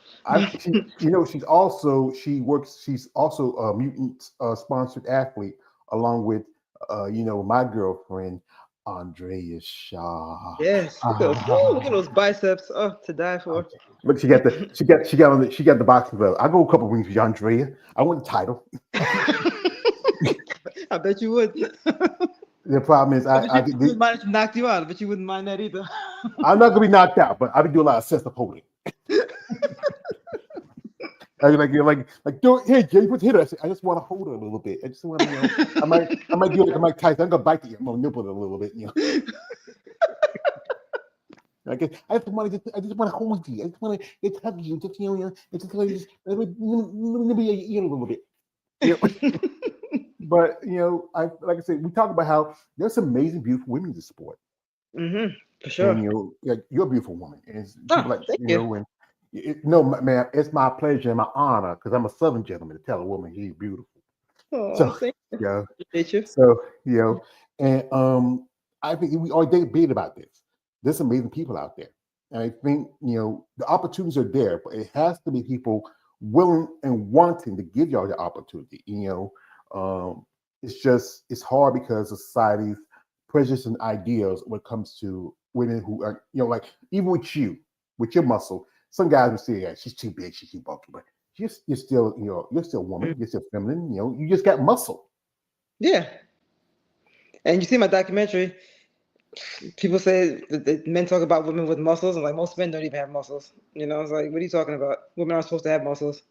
she's also a mutant sponsored athlete along with my girlfriend Andrea Shaw. Yes, look at those biceps. Oh, to die for. Look, she got the boxing belt. I go a couple rings with Andrea. I won the title. I bet you would. The problem is I wouldn't mind if she knocked you out. I bet you wouldn't mind that either. I'm not gonna be knocked out, but I'll be doing a lot of sensitive holding. I mean, like, don't, hey, Jay, put hit her. I just want to hold her a little bit. I just want to, I might do like Mike Tyson. I'm gonna bite the nipple a little bit, I just want to hold you. I just want to hug you. Just let me nibble your ear a little bit. But like I said, we talk about how there's some amazing, beautiful women in the sport. Mm-hmm, for sure. And you're a beautiful woman, and thank you. And no, man, it's my pleasure and my honor because I'm a Southern gentleman to tell a woman she's beautiful. Thank you. And I think we all debate about this. There's some amazing people out there, and I think the opportunities are there, but it has to be people willing and wanting to give y'all the opportunity. It's hard because of society's prejudice and ideas when it comes to women who are like even with your muscle. Some guys will say, she's too big, she's too bulky, but you're still, you're still a woman, you're still feminine, you just got muscle. Yeah. And you see my documentary, people say that men talk about women with muscles, and like most men don't even have muscles. It's like, what are you talking about? Women aren't supposed to have muscles.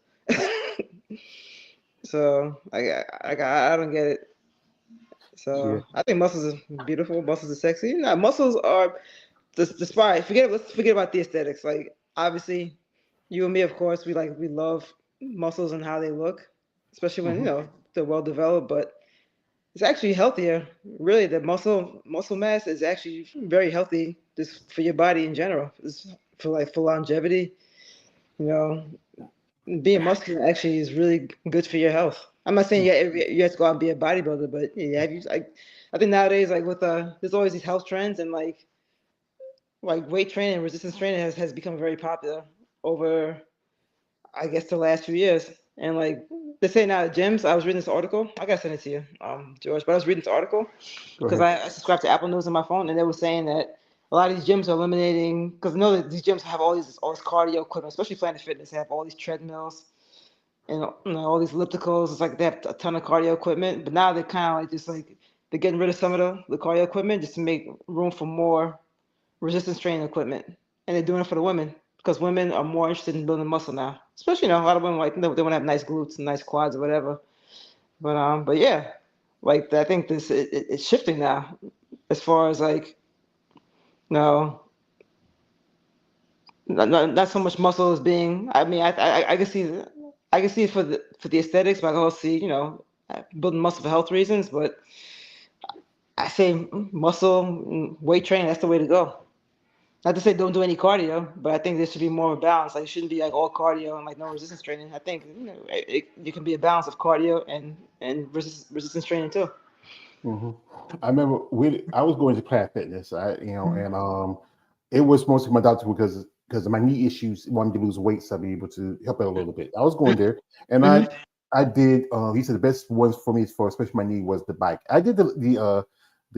So I don't get it. So yeah. I think muscles are beautiful, muscles are sexy. Muscles are despite let's forget about the aesthetics. Like obviously, you and me, of course, we love muscles and how they look, especially when they're well developed. But it's actually healthier. Really, the muscle mass is actually very healthy just for your body in general. It's for longevity. Being muscular actually is really good for your health. I'm not saying you have to go out and be a bodybuilder, but I think nowadays with there's always these health trends and like weight training, resistance training has become very popular over, I guess, the last few years. And they say now at gyms, I was reading this article. I gotta send it to you, George. But I was reading this article because I subscribe to Apple News on my phone, and they were saying that a lot of these gyms are eliminating, because I know that these gyms have all this cardio equipment, especially Planet Fitness. They have all these treadmills and all these ellipticals. It's like they have a ton of cardio equipment, but now they're kind of they're getting rid of some of the cardio equipment just to make room for more resistance training equipment, and they're doing it for the women because women are more interested in building muscle now. Especially, a lot of women they want to have nice glutes and nice quads or whatever. But yeah, I think it's shifting now, as far as not so much muscle as being. I mean, I can see it for the aesthetics, but I can also see building muscle for health reasons. But I say muscle, weight training, that's the way to go. Not to say don't do any cardio, but I think there should be more of a balance. It shouldn't be all cardio and no resistance training. I think it can be a balance of cardio and resistance training too. Mm-hmm. I remember I was going to Planet Fitness, and it was mostly my doctor because of my knee issues, wanted to lose weight, so I'd be able to help it a little bit. I was going there, and I did. He said the best ones for me, especially my knee, was the bike. I did the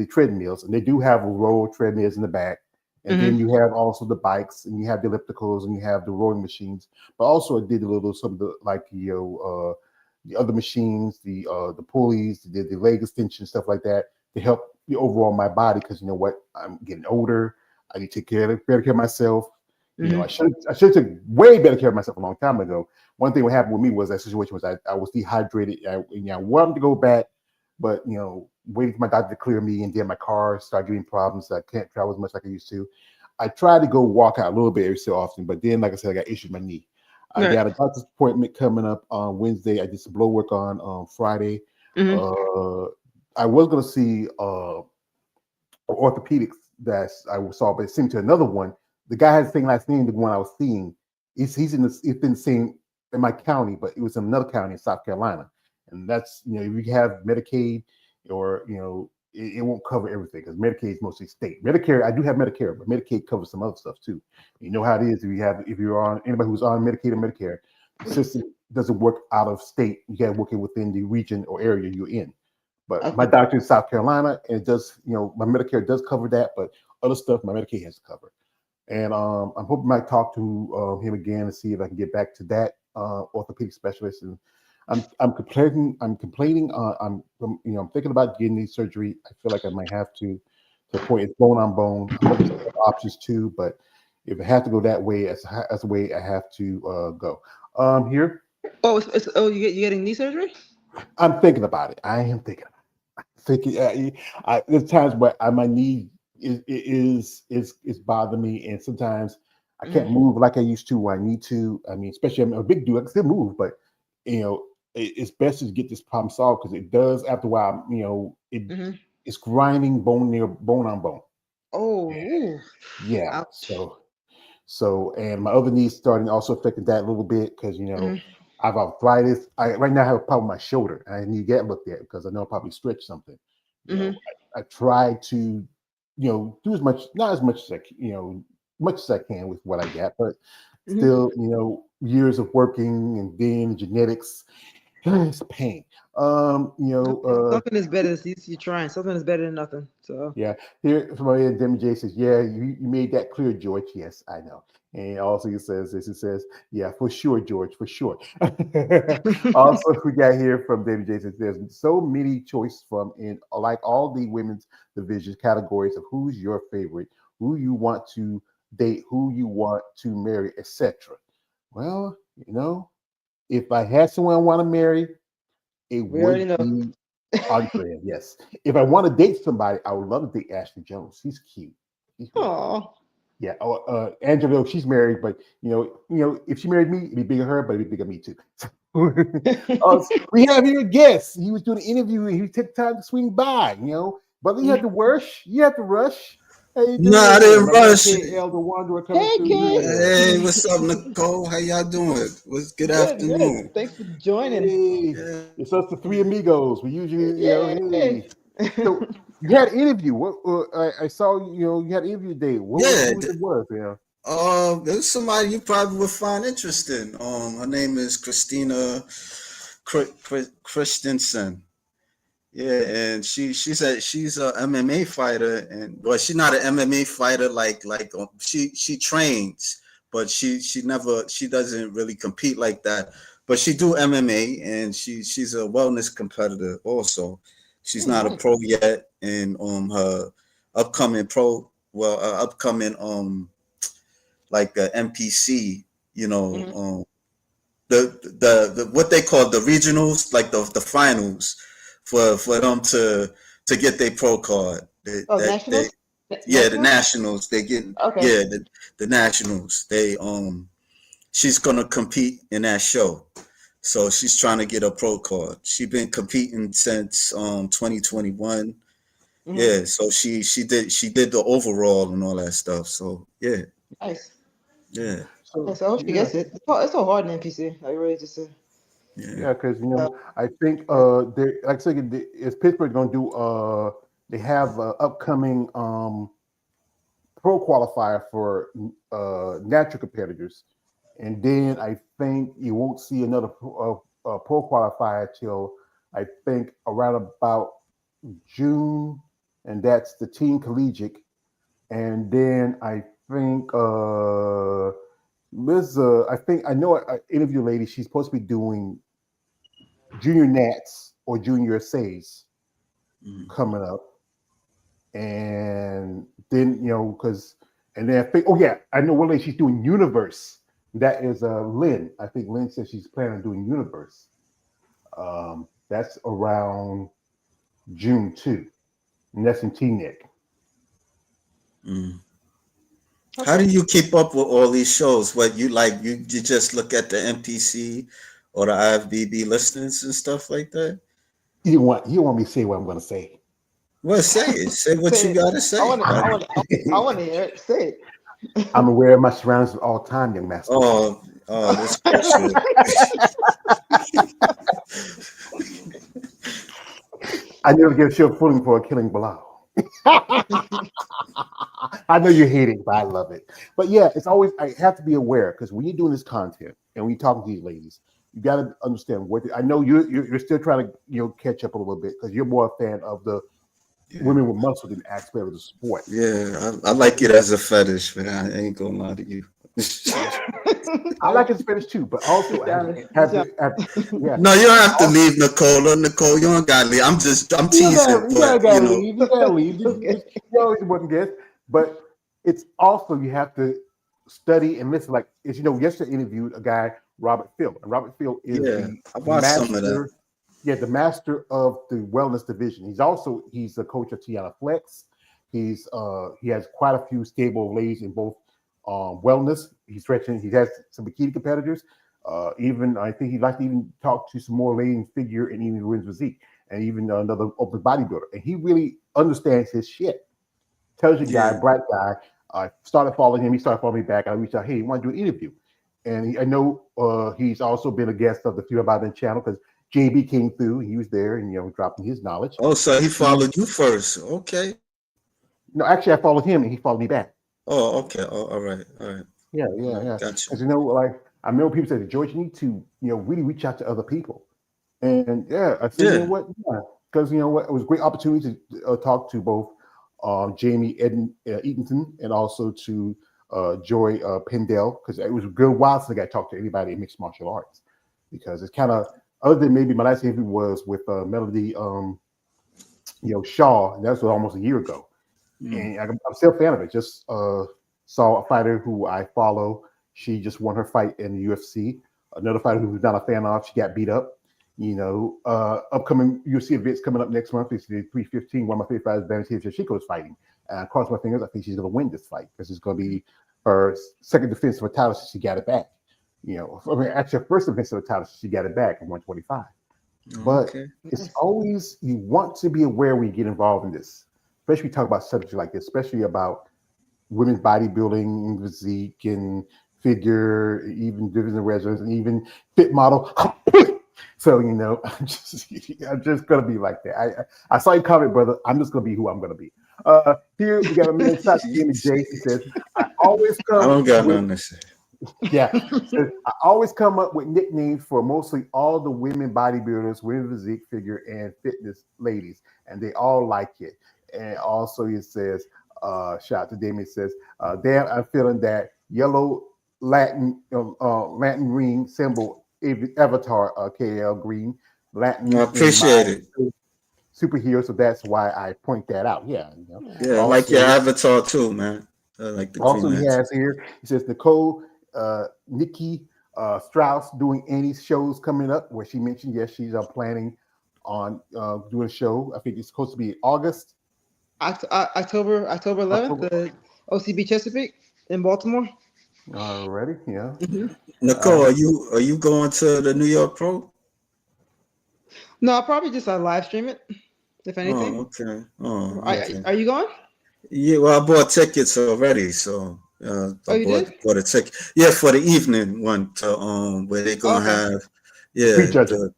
treadmills, and they do have roll treadmills in the back. And then you have also the bikes, and you have the ellipticals, and you have the rowing machines. But also, I did some of the the other machines, the pulleys, the leg extension, stuff like that, to help overall my body. Because I'm getting older. I need to take better care of myself. I should take way better care of myself a long time ago. One thing what happened with me was that situation was I was dehydrated. I wanted to go back, but waiting for my doctor to clear me, and then my car started giving problems. I can't travel as much like I used to. I tried to go walk out a little bit every so often, but then, like I said, I got issues with my knee. I got a doctor's appointment coming up on Wednesday. I did some blood work on Friday. I was going to see orthopedics that I saw, but it seemed to another one. The guy had the same last name, the one I was seeing. It's in the same in my county, but it was in another county in South Carolina. And that's if you have Medicaid or it won't cover everything because Medicaid is mostly state. Medicare, I do have Medicare, but Medicaid covers some other stuff too. You know how it is if you're on anybody who's on Medicaid or Medicare, the system doesn't work out of state. You got to work it within the region or area you're in. But my doctor in South Carolina, and it does, my Medicare does cover that, but other stuff my Medicaid has to cover. And I'm hoping I might talk to him again and see if I can get back to that orthopedic specialist. And I'm complaining. I'm thinking about getting the surgery. I feel like I might have to the point it's bone on bone. I'm looking at options too, but if I have to go that way, that's the way I have to go. Here. Oh, you're getting knee surgery? I'm thinking about it. I am thinking about it. There's times where my knee is bothering me, and sometimes I can't move like I used to when I need to. I mean, especially I'm a big dude, I can still move, but it's best to get this problem solved because it does after a while. It's grinding bone on bone. Oh, yeah. So and my other knee's starting also affecting that a little bit because I have arthritis. Right now I have a problem with my shoulder. I need to get looked at because I know I'll probably stretch something. I try to do not as much as I can with what I got, but still years of working and then genetics. It's a pain. Something is better. You're trying. Something is better than nothing. So yeah. Here from my end, Demi J says, "Yeah, you made that clear, George." Yes, I know. And also he says this. He says, "Yeah, for sure, George, for sure." Also, we got here from Demi J says, "There's so many choices from in like all the women's divisions categories of who's your favorite, who you want to date, who you want to marry, etc." Well, if I had someone I want to marry, it would be Andrea. Yes. If I want to date somebody, I would love to date Ashley Jones. She's cute. Oh. Yeah. Angela, she's married, but if she married me, it'd be bigger her, but it'd be bigger me too. We have here a guest. He was doing an interview and he took time to swing by. But you have to rush. You have to rush. No, I didn't rush. Hey, what's up, Nicole? How y'all doing? Good afternoon. Good. Thanks for joining. Hey, it's us, the three amigos. We usually, hey. So you had an interview. What I saw, you had an interview today. What it was? There was somebody you probably would find interesting. Her name is Christina Christensen. Yeah, and she's a MMA fighter, and she's not an MMA fighter like she trains, but she doesn't really compete like that. But she do MMA, and she's a wellness competitor also. She's not a pro yet, and her upcoming like the NPC, the what they call the regionals, like the finals. For them to get their pro card. Nationals? The nationals. They get the nationals. She's gonna compete in that show. So she's trying to get a pro card. She's been competing since 2021. Yeah, so she did the overall and all that stuff. So yeah. Nice. Yeah. So I hope she gets it. It's so hard in NPC. I really just say. Yeah, because I think they like I said, is Pittsburgh going to do? They have upcoming pro qualifier for natural competitors, and then I think you won't see another pro qualifier till I think around about June, and that's the teen collegiate, and then I think Liz, I think I know an interview lady. She's supposed to be doing Junior Nats or Junior Essays coming up, and then and then I think I know one lady she's doing Universe. That is Lynn. I think Lynn says she's planning on doing Universe. That's around June 2, and that's in T-Neck. How do you keep up with all these shows? What you like? You just look at the NPC or the IFBB listings and stuff like that? You want me to say what I'm going to say? Well, say it. Say what you got to say. I want to hear it. Say it. I'm aware of my surroundings at all time, young master. Oh, this bullshit. I never give Shiv footing for killing Bilal. I know you hate it, but I love it. But yeah, it's always I have to be aware because when you're doing this content and when you're talking to these ladies, you got to understand what I know. You're still trying to catch up a little bit because you're more a fan of the women with muscle than aspect of the sport. Yeah, I like it as a fetish, man. I ain't gonna lie to you. I like his fetish too, but also Yeah. No, you don't have to leave, Nicole. Nicole, you don't gotta leave. I'm teasing, you but gotta you know. leave. You gotta leave. Okay. You always wouldn't guess, but it's also you have to study and listen. Like, as you know, yesterday I interviewed a guy, Robert Phil, and Robert Phil is Yeah, I watched some of that. Yeah, the master of the wellness division. He's a coach of Tiana Flex. He has quite a few stable ladies in both wellness. He has some bikini competitors. Even I think he'd like to even talk to some more ladies in figure and even women's physique, and even another open bodybuilder. And he really understands his shit. Intelligent guy, bright guy. I started following him. He started following me back. I reached out, hey, you want to do an interview? And I know he's also been a guest of the Female Bodybuilding channel because JB came through. He was there and dropping his knowledge. Oh, so he followed you first? Okay. No, actually, I followed him and he followed me back. Oh, okay. Oh, all right. Yeah. Gotcha. Because like I remember people said, George, you need to really reach out to other people. And I said, you know what? Yeah, because you know what, it was a great opportunity to talk to both Jamie Eatonton and also to Joy Pendell, because it was a good while since I got to talk to anybody in mixed martial arts, because it's kind of, other than maybe my last interview was with Melody Shaw, and that was almost a year ago. And I'm still a fan of it. Just saw a fighter who I follow. She just won her fight in the UFC. Another fighter who's not a fan of, she got beat up. Upcoming UFC events coming up next month. It's the 315. One of my favorite fighters, Valentina Shevchenko, is fighting. And I cross my fingers. I think she's going to win this fight because it's going to be her second defense of a title since she got it back. Actually, her first defense of a title since she got it back in 125. But it's always, you want to be aware when you get involved in this, especially when you talk about subjects like this, especially about women's bodybuilding, physique, and figure, even division residents, and even fit model. So I'm just gonna be like that. I saw you comment, brother. I'm just gonna be who I'm gonna be. Here we got a man shot to Jimmy J. He says, I don't got nothing to say. Yeah, I always come up with nicknames for mostly all the women bodybuilders, women physique, figure, and fitness ladies, and they all like it. And also he says, shout out to Damien, says, damn, I'm feeling that yellow Latin ring symbol avatar, KL Green Latin. I appreciate it. Superhero, so that's why I point that out. Yeah, I like your avatar too, man. I like the also he has here. He says Nicole, Nikki Strauss doing any shows coming up. Where she mentioned, yes, she's planning on doing a show. I think it's supposed to be August. October 11th, the OCB Chesapeake in Baltimore. Already, yeah. Mm-hmm. Nicole, are you going to the New York Pro? No, I'll probably just live stream it, if anything. Oh, okay. Oh, okay. Are you going? Yeah, well, I bought tickets already, so bought a ticket. Yeah, for the evening one to where they're gonna have the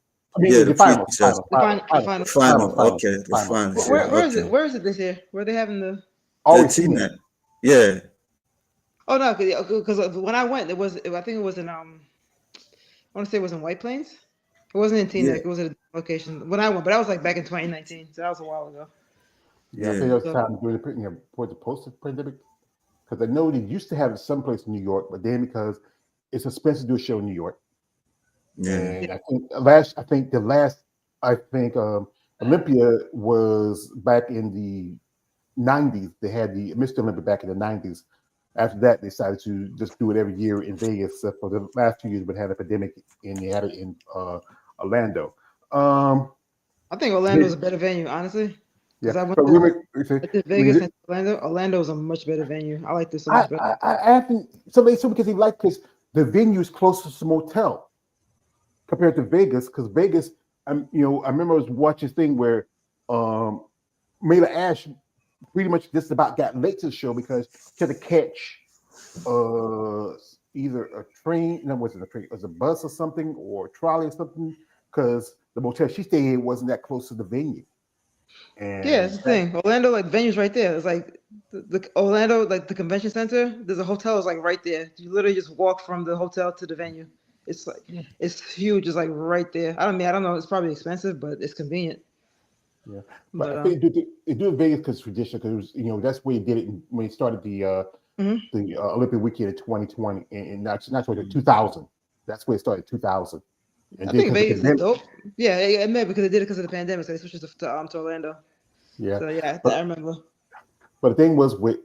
final. Okay, the final. Where is it? Where is it this year? Where are they having the T-Net. Yeah. Oh no, because when I went, I think it was in I want to say it was in White Plains. It wasn't in T-Net. It was at a location when I went, but I was like back in 2019, so that was a while ago. Yeah, I think it was time towards the post-pandemic, because I know they used to have it someplace in New York, but then because it's expensive to do a show in New York. Yeah, and I think Olympia was back in the 90s. They had the Mr. Olympia back in the 90s. After that, they decided to just do it every year in Vegas. For the last 2 years, but had a pandemic, and they had it in Orlando. I think Orlando is a better venue, honestly. Yeah, I went to Vegas and Orlando. Orlando is a much better venue. I like this so much better. I think because the venue is closest to motel compared to Vegas. Because Vegas, I remember I was watching this thing where Mayla Ash pretty much just about got late to the show because she had to catch either a train, no, it wasn't a train, it was a bus or something, or a trolley or something, because the motel she stayed in wasn't that close to the venue. And Yeah, it's the thing. Orlando, like the venue's right there. It's like the Orlando, like the convention center. There's a hotel is like right there. You literally just walk from the hotel to the venue. It's like it's huge. It's like right there. I don't know. It's probably expensive, but it's convenient. Yeah, But I think it do it Vegas because tradition, because that's where he did it when he started mhm. the Olympic weekend in 2020 and not 2000. That's where it started, 2000. And I then think because the Vegas is pandemic, dope. Yeah, it may because they did it because of the pandemic. So they switched it to Orlando. yeah. So yeah, I But remember. but the thing was with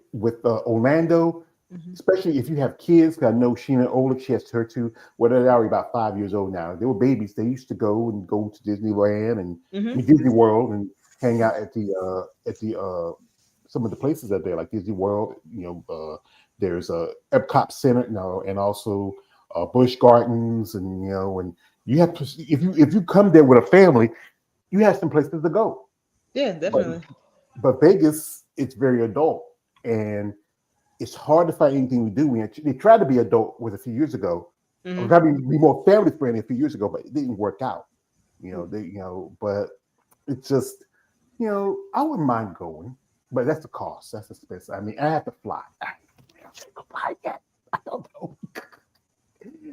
Orlando, Mhm. especially if you have kids. 'Cause I know Sheena Olick, she has her two. Well, they're already about 5 years old now. They were babies. They used to go to Disneyland and Mhm. Disney World and hang out at the some of the places out there, like Disney World. There's a Epcot Center, and also Busch Gardens, and and you have to, if you come there with a family, you have some places to go. Yeah, But definitely. Vegas, it's very adult, and it's hard to find anything to do. They tried to be adult with a few years ago, or Mhm. probably be more family friendly a few years ago, but it didn't work out. But it's just, I wouldn't mind going, but that's the cost. That's expensive. I mean, I have to fly. I can't fly yet. I don't know.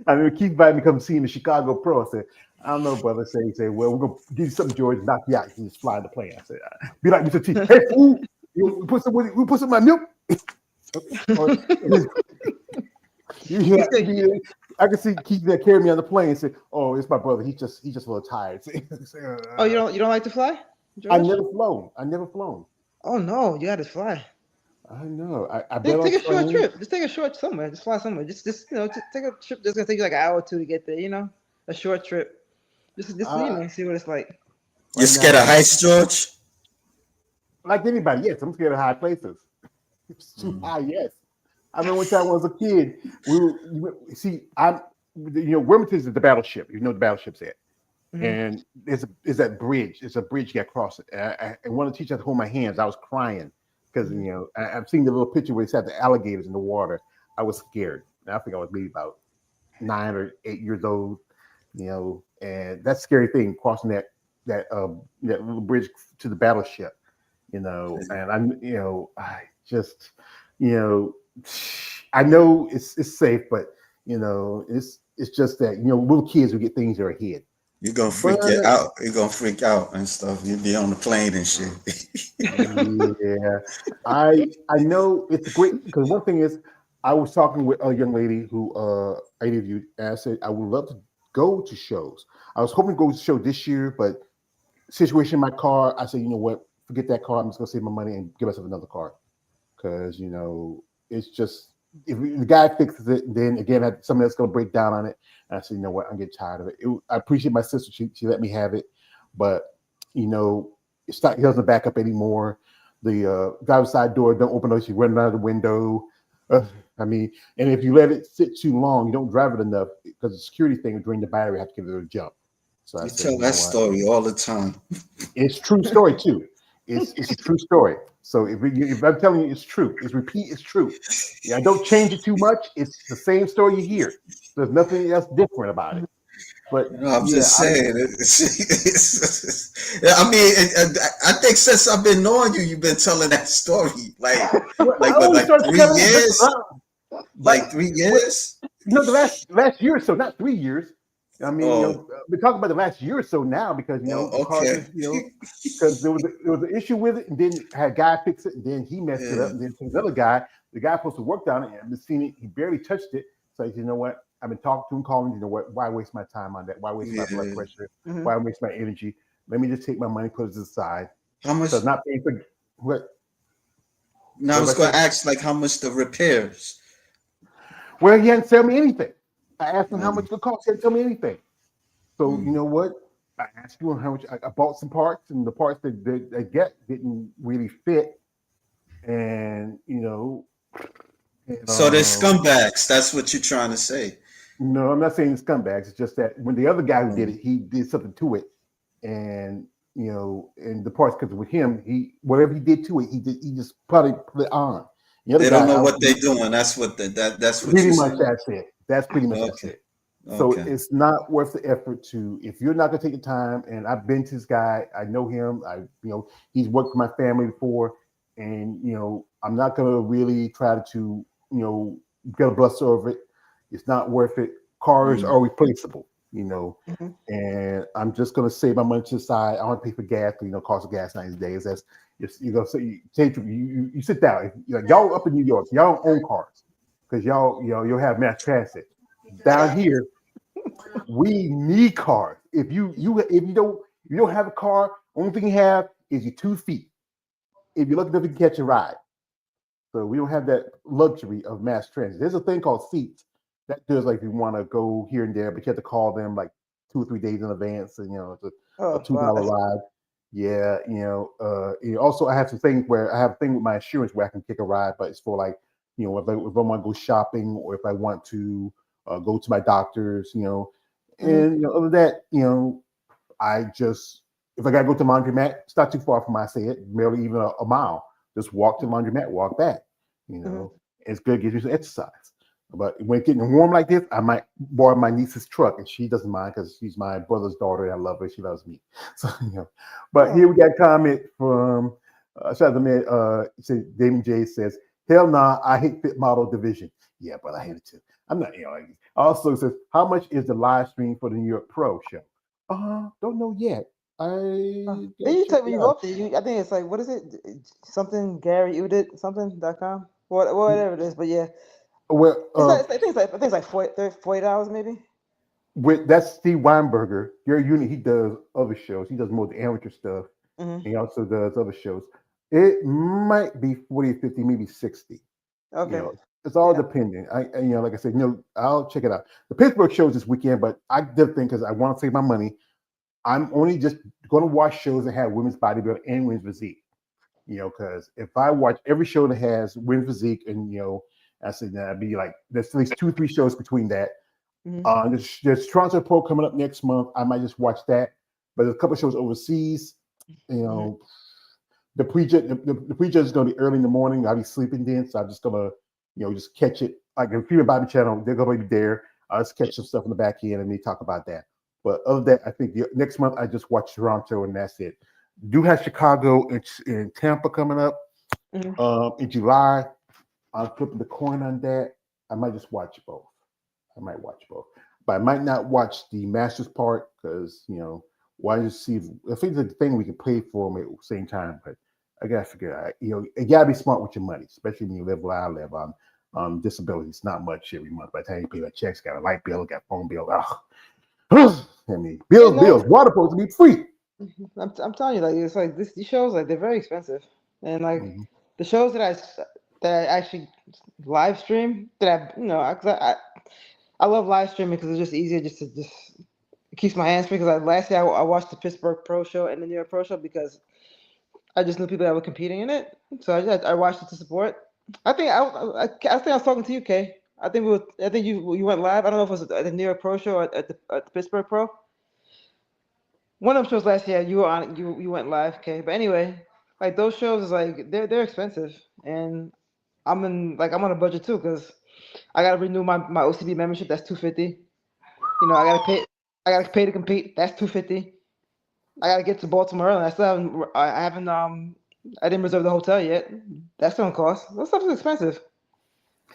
I mean, Keith invited me to come see him in Chicago Pro. I said, I don't know, brother. He said, well, we're gonna give you something, George, knock you out. You just fly the plane. I said, be like Mr. T. Hey, fool, we put some in my milk. I can see Keith that carried me on the plane and said, "Oh, it's my brother. He's just a little tired." Oh, you don't like to fly, I George? never flown. I never flown. Oh no, you got to fly. I know. I bet Take on a short trains. trip. Just take a short somewhere. Just fly somewhere. Just just take a trip that's gonna take you like an hour or two to get there. A short trip. Just see what it's like. You're Right scared now, of heights, George? like anybody, yes, I'm scared of high places. It's too high, yes. I remember one time when I was a kid, Wilmington is the battleship. You know what the battleship's at. Mhm. And there's that bridge. It's a bridge you got to cross it. And one of the teachers had to hold my hands. I was crying because I've seen the little picture where it's had the alligators in the water. I was scared. And I think I was maybe about 9 or 8 years old. And that's a scary thing, crossing that little bridge to the battleship. And I just I know it's safe, but it's just that little kids who get things in their head. You're gonna But freak it out. You're gonna freak out and stuff. You'll be on the plane and shit. yeah, I know it's great because one thing is I was talking with a young lady who I interviewed, and I said I would love to go to shows. I was hoping to go to a show this year, but situation in my car, I said, you know what, forget that car. I'm just gonna save my money and give myself another car because it's just if the guy fixes it, then again somebody else gonna break down on it. And I said, you know what, I'm getting tired of it. I appreciate my sister; she let me have it, but it's not. He doesn't back up anymore. The driver's side door don't open up. You run out of the window. I mean, and if you let it sit too long, you don't drive it enough because the security thing will drain the battery. Have to give it a jump. So I You said, tell that story all the time. it's true story too. It's a true story. So if I'm telling you it's true, it's true. Yeah, don't change it too much. It's the same story you hear. There's nothing else different about it. But I'm just saying. I mean, I think since I've been knowing you, you've been telling that story. Like 3 years? Like 3 years? The last year or so, not 3 years. I mean, we're talking about the last year or so now because okay. because there was an issue with it, and then had a guy fix it, and then he messed it up, and then another guy, the guy supposed to work on it, and I've been seeing it, he barely touched it. So you know what? I've been talking to him, calling. You know what? Why waste my time on that? Why waste my blood pressure? Mhm. Why waste my energy? Let me just take my money, put it aside. How much? So not paying for what? No, I was going to ask like how much the repairs. Well, he hadn't tell me anything. I asked him how much it cost. He didn't tell me anything. So you know what? I asked him how much. I bought some parts, and the parts that I get didn't really fit. And So they're scumbags. That's what you're trying to say. No, I'm not saying scumbags. It's just that when the other guy who did it, he did something to it, and and the parts, because with him, whatever he did to it, he just probably put it on. They don't know what they're doing. That's what that's what pretty much. That's it. That's pretty much okay. That's it. So Okay. it's not worth the effort to if you're not gonna take the time. And I've been to this guy. I know him. He's worked for my family before, and I'm not gonna really try to get a bluster over it. It's not worth it. Cars Mhm. are replaceable, Mhm. and I'm just gonna save my money to the side. I want to pay for gas. Cost of gas 90 days. That's you're gonna say you sit down. Y'all up in New York, y'all don't own cars because you'll have mass transit. Down here, we need cars. If you don't have a car, only thing you have is your 2 feet. If you're lucky enough, you can catch a ride. So we don't have that luxury of mass transit. There's a thing called seats that does like if you want to go here and there, but you have to call them like 2 or 3 days in advance, and it's a Oh two wow, dollar ride. Yeah, also I have some things where I have a thing with my insurance where I can kick a ride, but it's for like if I want to go shopping or if I want to go to my doctors, Mhm. and other than that, I just if I gotta go to laundromat, it's not too far from my say it, barely even a mile. Just walk to the laundromat, walk back. You Mhm. know, it's good, gives you some exercise. But when it's getting warm like this, I might borrow my niece's truck, and she doesn't mind because she's my brother's daughter, and I love her. She loves me. So But Oh. here we got a comment from shout out to me. Damon J says, "Hell nah, I hate fit model division." Yeah, but I hate it too. I'm not. Also says, "How much is the live stream for the New York Pro show?" Don't know yet. I Then gotta you check tell when it you go out. up there, I think it's like what is it? Something Gary Udit something.com. Whatever it is, but yeah. Well, I think it's like $40 maybe. with that's Steve Weinberger. Gary Unit, he does other shows. He does more of the amateur stuff. Hmm. He also does other shows. It might be 40, 50, maybe 60. You Okay. know, it's all Yeah. dependent. Like I said, I'll check it out. The Pittsburgh shows this weekend, but I did think because I want to save my money, I'm only just going to watch shows that have women's bodybuilding and women's physique. Because if I watch every show that has women's physique, and I said that'd be like there's at least 2 or 3 shows between that. Hmm. There's Toronto Pro coming up next month. I might just watch that. But there's a couple of shows overseas. You Hmm. know, the pre-judge is going to be early in the morning. I'll be sleeping then, so I'm just gonna just catch it. Like the Freedom Body Channel, they're gonna be there. I'll just catch some stuff in the back end and we talk about that. But other than that, I think next month I just watch Toronto and that's it. Do have Chicago and Tampa coming up Hmm. in July. I'm flipping the coin on that. I might just watch both. I might watch both, but I might not watch the Masters part because why just see? I think it's a thing we can pay for them at the same time, but I gotta figure out. You gotta be smart with your money, especially when you live where I live. Disability. It's not much every month. By the time you pay that checks, got a light bill, got a phone bill. I mean, Yeah, bills. no, Water supposed to be free. I'm telling you, like it's like these shows like they're very expensive, and like Mhm. the shows that I actually live stream that I love live streaming because it's just easier just it keeps my hands free. Because last year I watched the Pittsburgh Pro Show and the New York Pro Show because I just knew people that were competing in it, so I watched it to support. I think I was talking to you, Kay. I think you went live. I don't know if it was at the New York Pro Show or at the Pittsburgh Pro. One of them shows last year, you were on you went live, okay. But anyway, like those shows is like they're expensive, and I'm on a budget too because I gotta renew my OCD membership. That's 250. I gotta pay to compete. That's 250. I gotta get to Baltimore early. I didn't reserve the hotel yet. That's gonna cost. That stuff is expensive.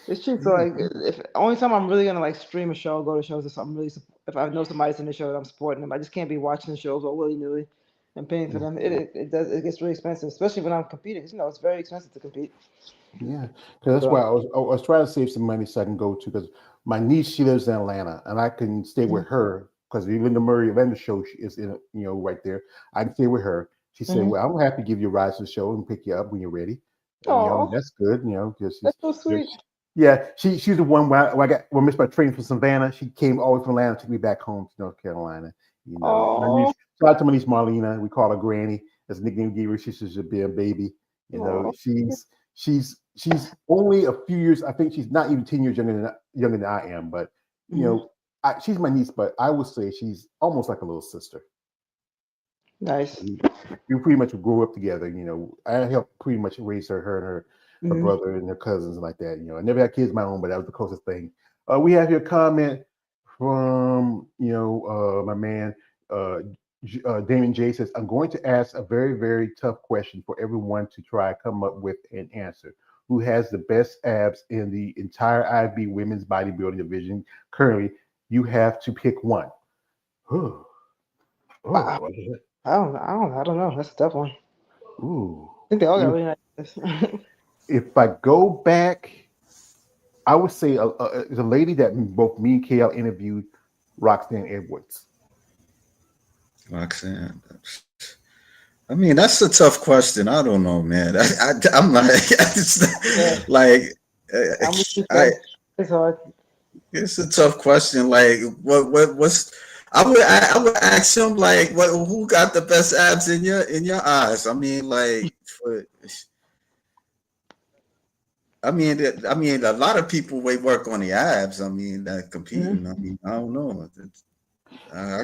It's cheap. So Yeah. like, if only time I'm really gonna like stream a show, go to shows, if I know somebody's in the show, that I'm supporting them. I just can't be watching the shows all willy nilly and paying for them. It gets really expensive, especially when I'm competing. 'Cause, it's very expensive to compete. Yeah, because that's why So. I was trying to save some money so I can go to because my niece she lives in Atlanta and I can stay with her because even the Murray Atlanta show is in right there. I can stay with her. She said, Mm-hmm. "Well, I'm happy to give you a ride to the show and pick you up when you're ready." Oh, That's good. Because that's so sweet. yeah, she's the one where I missed my train from Savannah. She came all the way from Atlanta, took me back home to North Carolina. My niece, Oh, shout out to my niece Marlena. We call her Granny. That's a nickname we gave her. She's just a being baby. oh. She's only a few years. I think she's not even 10 years younger than I am. But Hmm. she's my niece. But I would say she's almost like a little sister. Nice. We pretty much grew up together. I helped pretty much raise her and her Hmm. brother and their cousins and like that. I never had kids of my own, but that was the closest thing. We have here a comment from my man Damon J says, I'm going to ask a very, very tough question for everyone to try to come up with an answer. Who has the best abs in the entire IB women's bodybuilding division currently? You have to pick one. Oh, Wow. I don't know. That's a tough one. ooh. I think they all got really nice. If I go back, I would say the lady that both me and KL interviewed, Roxanne Edwards. Roxanne. I mean, that's a tough question. I don't know, man. I'm like, like, It's hard. it's a tough question. Like, what's? I would ask him like, who got the best abs in your eyes? I mean, like, I mean, a lot of people work on the abs. I mean, that competing. I mean, I don't know. I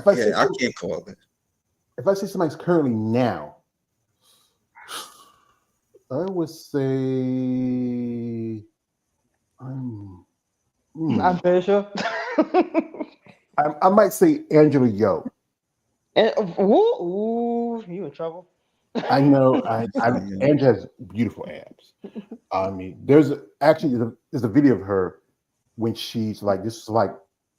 can't call it. If I say somebody's currently now, I would say I'm very sure. I might say Angela Yo. And, ooh, you in trouble. I know. Angela has beautiful abs. I mean, there's a video of her when she's like, this is like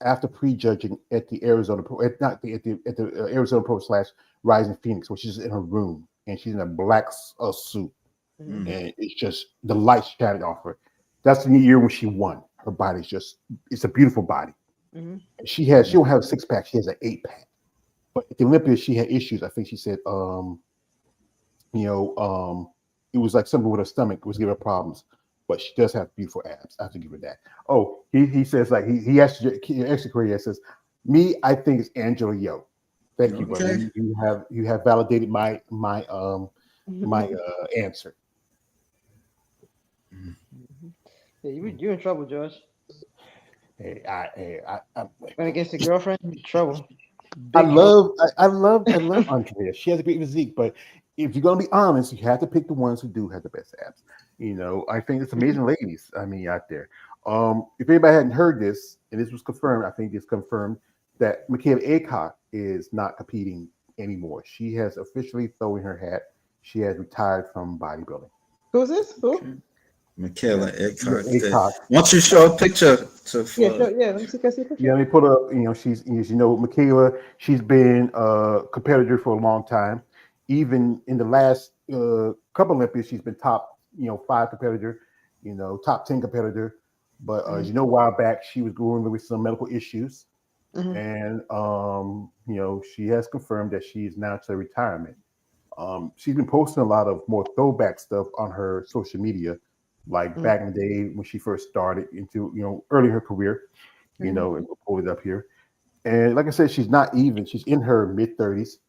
after prejudging at the Arizona Pro, not the, at the Arizona Pro / Rising Phoenix, where she's in her room and she's in a black suit, and it's just the light shining off her. That's the year when she won. Her body's it's a beautiful body. She don't have a 6-pack, she has an 8-pack. But at the Olympia, she had issues. I think she said, it was like something with her stomach was giving her problems. But she does have beautiful abs. I have to give her that. Oh, he says like he actually career says, me, I think it's Angela Yo. Thank you, brother. You have validated my answer. Yeah, you in trouble, George. Hey, When against your girlfriend, you in trouble. I love Andrea. She has a great physique, but if you're gonna be honest, you have to pick the ones who do have the best abs. I think it's amazing ladies. I mean, out there. If anybody hadn't heard this, and this was confirmed, I think it's confirmed that Michaela Aycock is not competing anymore. She has officially thrown her hat. She has retired from bodybuilding. Who's this? Who? Michaela Aycock. Aycock. Why don't you show a picture to? Let me see. Can I see a picture? Yeah, let me put up. She's Michaela. She's been a competitor for a long time. Even in the last couple Olympics, she's been top 5 competitor, top 10 competitor. But a while back she was going with some medical issues, and she has confirmed that she is now to retirement. She's been posting a lot of more throwback stuff on her social media, like back in the day when she first started into early in her career, and we'll pull it up here. And like I said, she's not even. She's in her mid-30s.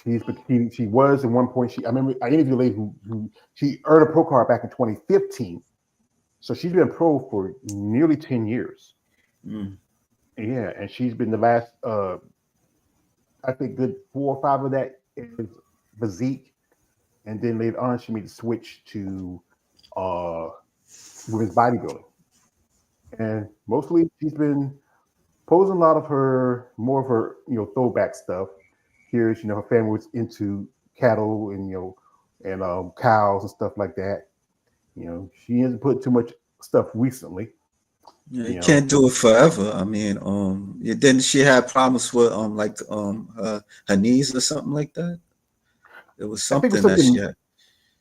She's been. She was at one point. I remember I interviewed a lady who she earned a pro card back in 2015. So she's been pro for nearly 10 years. Yeah, and she's been the last, I think, good 4 or 5 of that is physique, and then later on she made the switch to women's bodybuilding. And mostly she's been posing a lot of more of her throwback stuff. Here's her family was into cattle and cows and stuff like that. She hasn't put too much stuff recently. Yeah, you can't do it forever. I mean, didn't she have problems with her knees or something like that? It was something that she had.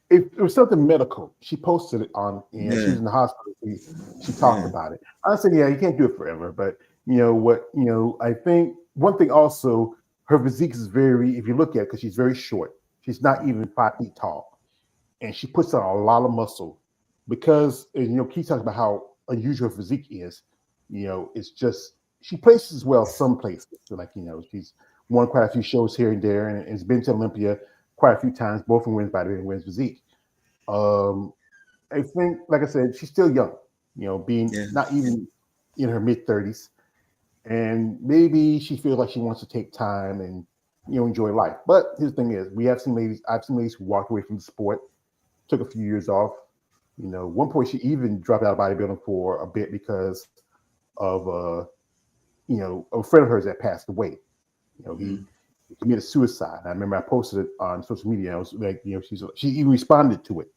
It was something medical. She posted it on, she was in the hospital. She talked about it. I said, you can't do it forever. But I think one thing also, her physique is very, if you look at it, because she's very short. She's not even 5 feet tall. And she puts on a lot of muscle because, Keith talks about how unusual her physique is. It's just, she places well some places. So she's won quite a few shows here and there, and has been to Olympia quite a few times, both in women's bodybuilding and women's physique. I think, like I said, she's still young, being not even in her mid-30s. And maybe she feels like she wants to take time and, enjoy life. But here's the thing is, I've seen ladies who walked away from the sport, took a few years off. One point she even dropped out of bodybuilding for a bit because of you know, a friend of hers that passed away. You know, he committed suicide. I remember I posted it on social media. I was like, you know, she even responded to it.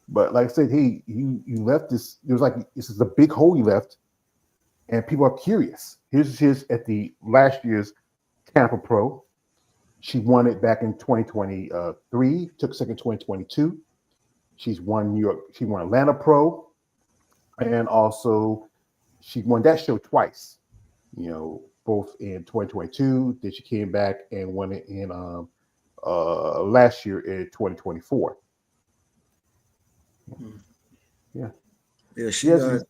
But like I said, hey, you left this. It was like this is a big hole you left, and people are curious. Here's his at the last year's Tampa Pro. She won it back in 2023. Took second 2022. She's won New York. She won Atlanta Pro, and also she won that show twice. You know, both in 2022. Then she came back and won it in last year in 2024. Yeah. Yeah, she Yes.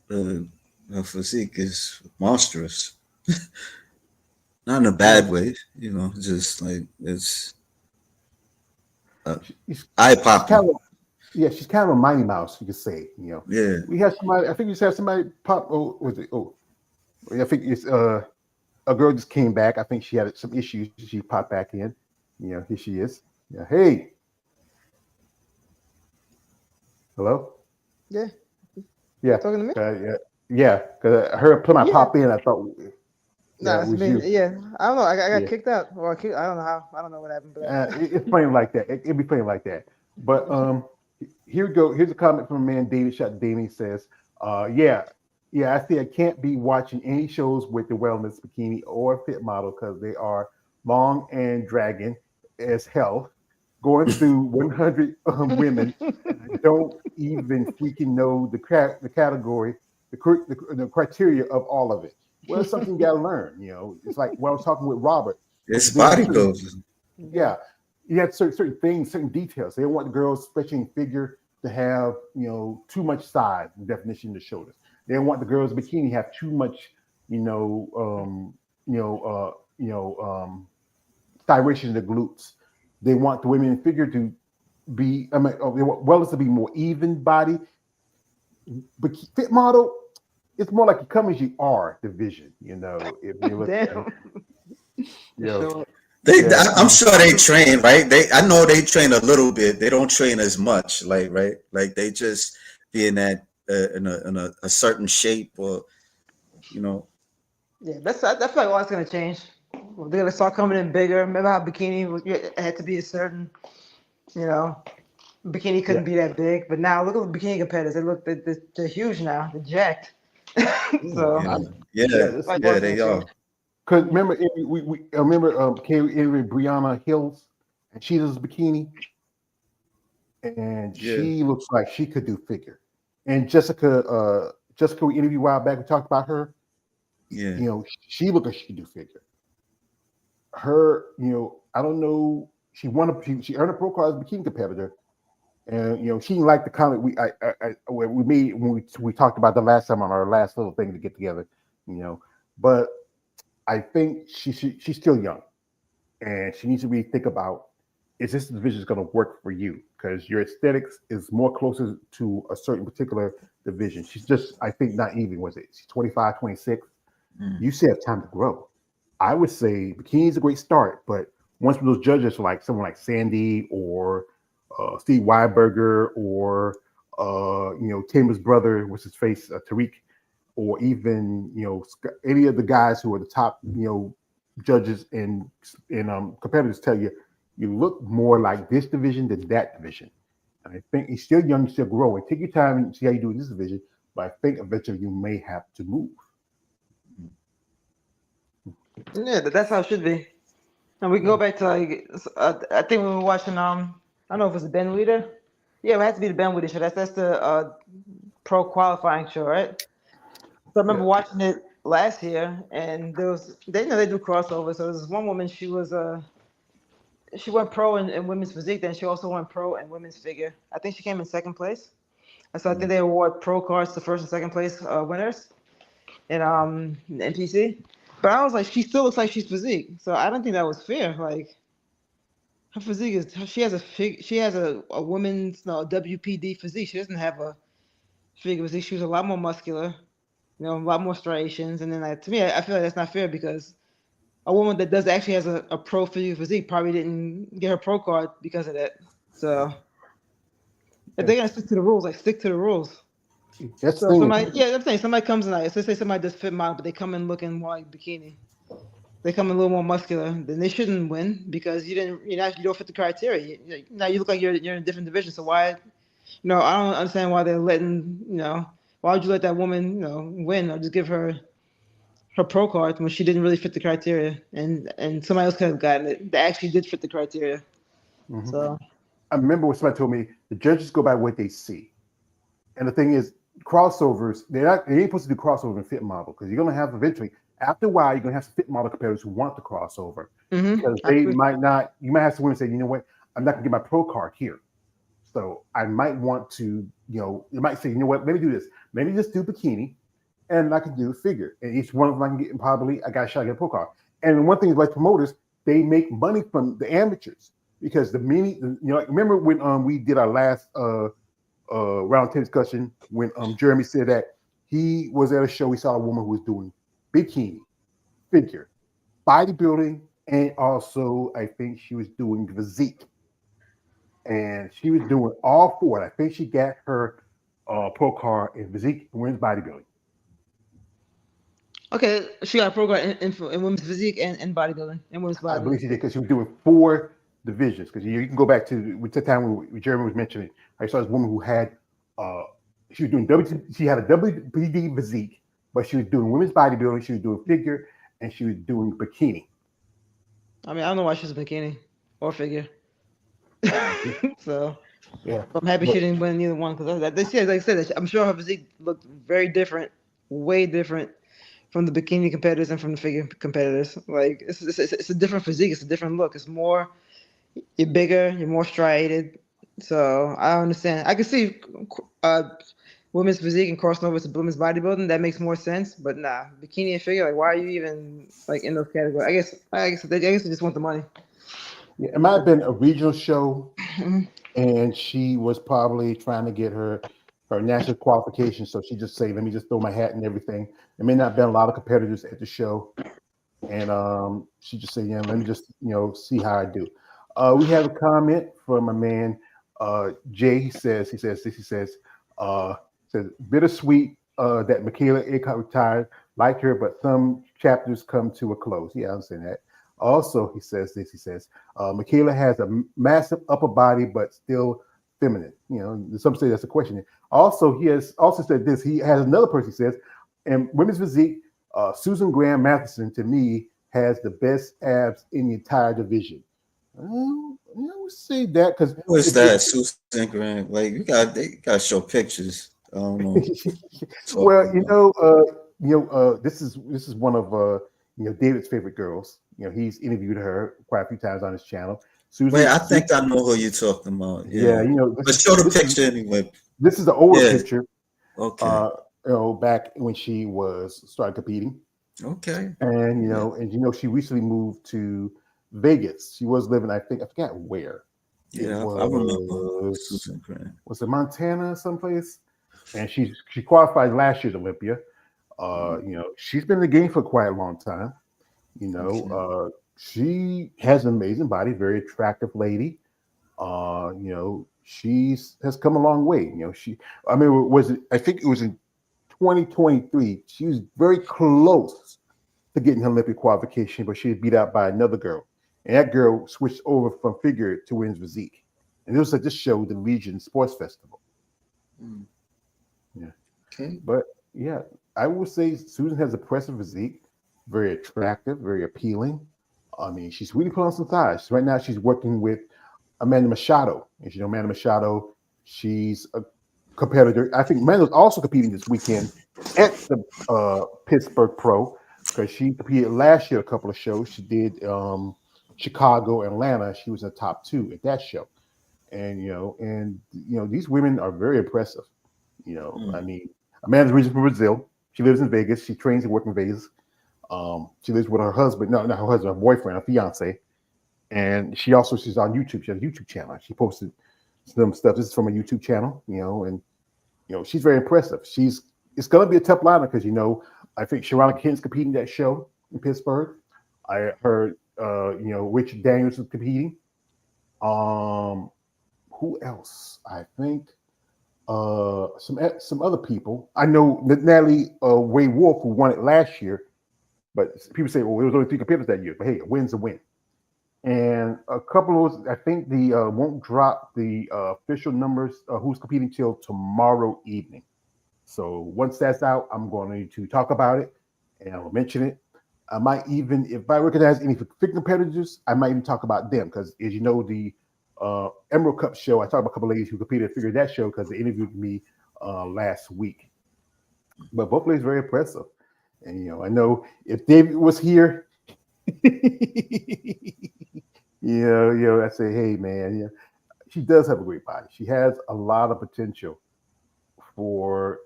got her physique is monstrous. Not in a bad way, you know, just like it's eye popping. She's kind of a Mighty Mouse, you could say. You know. Yeah. We had somebody. I think we just had somebody pop. Oh, was it? Oh, I think it's a girl just came back. I think she had some issues. She popped back in. You know, here she is. Yeah. Hey. Hello. Yeah. Yeah. Talking to me? Yeah. Because I heard put my Yeah. pop in. I thought. Nah, it it's was me. you. Yeah, I don't know. I got Yeah. kicked out. Or I don't know how. I don't know what happened. But It's playing like that. It'd be playing like that. But here we go. Here's a comment from a man, David Shot Damien says, yeah, I see I can't be watching any shows with the wellness bikini or fit model because they are long and dragging as hell, going through 100 women. And I don't even freaking know the category, the criteria of all of it. Well, it's something you got to learn. You know, it's like when I was talking with Robert. It's bodybuilding. Yeah, you have certain things, certain details. They don't want the girls, especially in figure, to have, you know, too much size and definition in the shoulders. They don't want the girls bikini have too much, styration in the glutes. They want the women in figure to be, they want wellness to be more even body. But fit model, it's more like you come as you are division. You know, if you look at it, you know. I'm sure they train, right? I know they train a little bit. They don't train as much, like right, like they just be in that in a certain shape, or you know. yeah, I feel like all that's gonna change. They're gonna start coming in bigger. Remember how bikini it had to be a certain, you know, bikini couldn't be that big. But now look at the bikini competitors. They look they're huge now. They're jacked. So Yeah, they are. Because remember, we remember Brianna Hills, and she does bikini, and she looks like she could do figure. And Jessica, we interviewed a while back. We talked about her. Yeah, you know, she looked like she could do figure. Her, you know, I don't know. She earned a pro card as a bikini competitor, and you know, she didn't like the comment we made when we talked about the last time on our last little thing to get together. You know, but I think she's still young, and she needs to really think about, is this division going to work for you? Because your aesthetics is more closer to a certain particular division. She's just, I think, not even, was it? She's 25, 26. You still have time to grow. I would say bikini is a great start, but once those judges are like someone like Sandy or Steve Weiberger or Tamer's brother, what's his face, Tariq, or even any of the guys who are the top judges and competitors tell you look more like this division than that division. And I think he's still young, still growing. Take your time and see how you do in this division, but I think eventually you may have to move. Yeah, that's how it should be. And we can go back to I think we were watching I don't know if it was the Ben Weeder. Yeah, it has to be the Ben Weeder show. That's the pro qualifying show, right? So I remember watching it last year, and they do crossovers. So there was one woman, she went pro in women's physique, then she also went pro in women's figure. I think she came in second place. And so I think they award pro cards to first and second place winners in NPC. But I was like, she still looks like she's physique, so I don't think that was fair. Like, her physique is, she has a woman's WPD physique. She doesn't have a figure physique. She was a lot more muscular, a lot more striations. And then to me, I feel like that's not fair because a woman that actually has a pro figure physique probably didn't get her pro card because of that. So if they're gonna stick to the rules, stick to the rules. That's the So thing. somebody, yeah, I'm saying somebody comes in like, let's say somebody does fit model, but they come in looking more like bikini. They come in a little more muscular. Then they shouldn't win because you don't fit the criteria. Now you look like you're in a different division. So why? I don't understand why they're letting. Why would you let that woman, win or just give her pro card when she didn't really fit the criteria, and somebody else could have gotten it. They actually did fit the criteria. Mhm. So I remember when somebody told me the judges go by what they see, and the thing is, crossovers they ain't supposed to do crossover and fit model because you're gonna have eventually after a while you're gonna have some fit model competitors who want the crossover because I they agree. might not. You might have some women say, you know what, I'm not gonna get my pro card here, so I might want to, you might say, you know what, let me do this, let me just do bikini, and I can do figure, and each one of them I can get, and probably I got a shot at get a pro card. And one thing is like promoters, they make money from the amateurs because like remember when we did our last round 10 discussion when Jeremy said that he was at a show, he saw a woman who was doing bikini, figure, bodybuilding, and also I think she was doing physique. And she was doing all four. I think she got her pro card in physique and women's bodybuilding. Okay, she got a pro card in women's physique and bodybuilding and women's I believe bodybuilding. she did because she was doing four divisions. Because you can go back to the time when Jeremy was mentioning, I saw this woman who had she was doing she had a WBD physique, but she was doing women's bodybuilding, she was doing figure, and she was doing bikini. I mean, I don't know why she's a bikini or figure. So Yeah, I'm happy but she didn't win either one because they said, like I said, I'm sure her physique looked very different, way different from the bikini competitors and from the figure competitors. Like it's a different physique, it's a different look. It's more you're bigger, you're more striated. So I understand. I can see uh, women's physique and crossing over to women's bodybuilding. That makes more sense. But nah, bikini and figure. Like, why are you even like in those categories? I guess they just want the money. yeah, it might have been a regional show, and she was probably trying to get her national qualification. So she just say, "Let me just throw my hat and everything." There may not have been a lot of competitors at the show, and she just said, "Yeah, let me just see how I do." We have a comment from a man, Jay. He says bittersweet that Michaela Aycock retired, like her, but some chapters come to a close. Yeah, I understand that. Also, he says Michaela has a massive upper body, but still feminine. Some say that's a question. Also, he has also said this. He has another person. He says, in women's physique, Susan Graham Matheson to me has the best abs in the entire division. I would say that because Who is that? Susan Grant. Like they gotta show pictures. I don't know. well, Talking about. this is one of David's favorite girls. He's interviewed her quite a few times on his channel. Wait, Susan, I think I know who you're talking about. yeah, Yeah. But show the picture anyway. this is the older Yeah. picture. Okay. Back when she was started competing, Okay. and Yeah. she recently moved to Vegas. She was living, I forgot where. It Yeah, I remember was Susan Grant. was it Montana someplace? And she qualified last year's Olympia. She's been in the game for quite a long time. She has an amazing body, very attractive lady. She's has come a long way. I think it was in 2023. She was very close to getting her Olympic qualification, but she was beat out by another girl. And that girl switched over from figure to women's physique. And it was at this show, the Legion Sports Festival. Mm. Yeah. Okay. But yeah, I would say Susan has impressive physique, very attractive, very appealing. I mean, she's really put on some thighs. Right now, she's working with Amanda Machado. And Amanda Machado, she's a competitor. I think Amanda's also competing this weekend at the Pittsburgh Pro because she competed last year a couple of shows. She did Chicago, Atlanta. She was in the top 2 at that show. And these women are very impressive. I mean, Amanda's originally from Brazil. She lives in Vegas. She trains and works in Vegas. She lives with her husband, no, not her husband, her boyfriend, her fiance. And she's on YouTube. She has a YouTube channel. She posted some stuff. This is from a YouTube channel, and she's very impressive. It's gonna be a tough lineup because I think Sharona Kent's competing that show in Pittsburgh. I heard Richard Daniels is competing. Who else? I think some other people. I know Natalie Way Wolf, who won it last year, but people say, well, it was only 3 competitors that year. But hey, a win's a win. And a couple of those, I think won't drop the official numbers who's competing till tomorrow evening. So once that's out, I'm going to talk about it and I'll mention it. I might even, if I recognize any fit competitors, I might even talk about them because, as you know, the Emerald Cup show, I talked about a couple of ladies who competed at Figure That show because they interviewed me last week. But both ladies very impressive. And, I know if David was here, I say, hey, man, she does have a great body. She has a lot of potential for,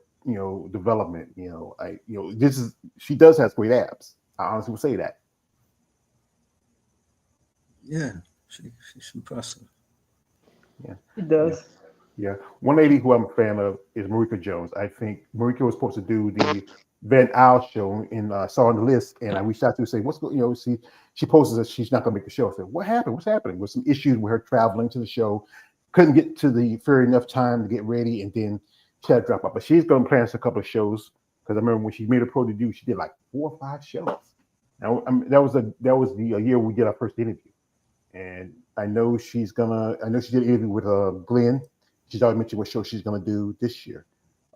development. She does have great abs. I honestly will say that. Yeah, she's impressive. Yeah, it does. Yeah. One lady who I'm a fan of is Marika Jones. I think Marika was supposed to do the Van Al show and saw on the list, and I reached out to her to say, what's going, she posted that she's not going to make the show. I said, what happened? What's happening? With some issues with her traveling to the show, couldn't get to the fair enough time to get ready, and then she had to drop out. But she's going to plan a couple of shows because I remember when she made a pro debut, she did like 4 or 5 shows. Now, that was the year we did our first interview, and I know she did an interview with Glenn. She's already mentioned what show she's going to do this year.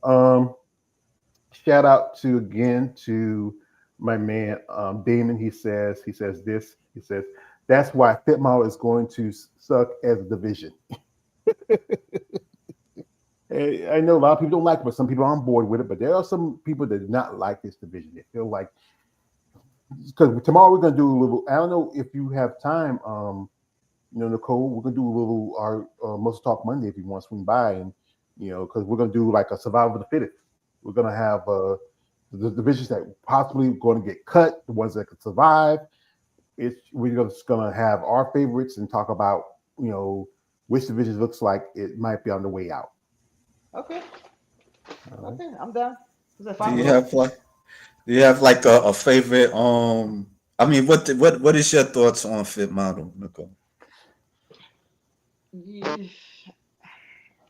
Shout out to my man Damon. He says that's why Fit Model is going to suck as a division. I know a lot of people don't like it, but some people are on board with it. But there are some people that do not like this division. They feel like, because tomorrow we're going to do a little, I don't know if you have time, Nicole, we're going to do a little our Muscle Talk Monday if you want to swing by, and because we're going to do like a survival of the fittest. We're going to have the divisions that possibly going to get cut, the ones that could survive. We're just going to have our favorites and talk about which division looks like it might be on the way out. Okay. Right. Okay, I'm down. Do you have like a favorite? I mean, what is your thoughts on Fit Model, Nicole?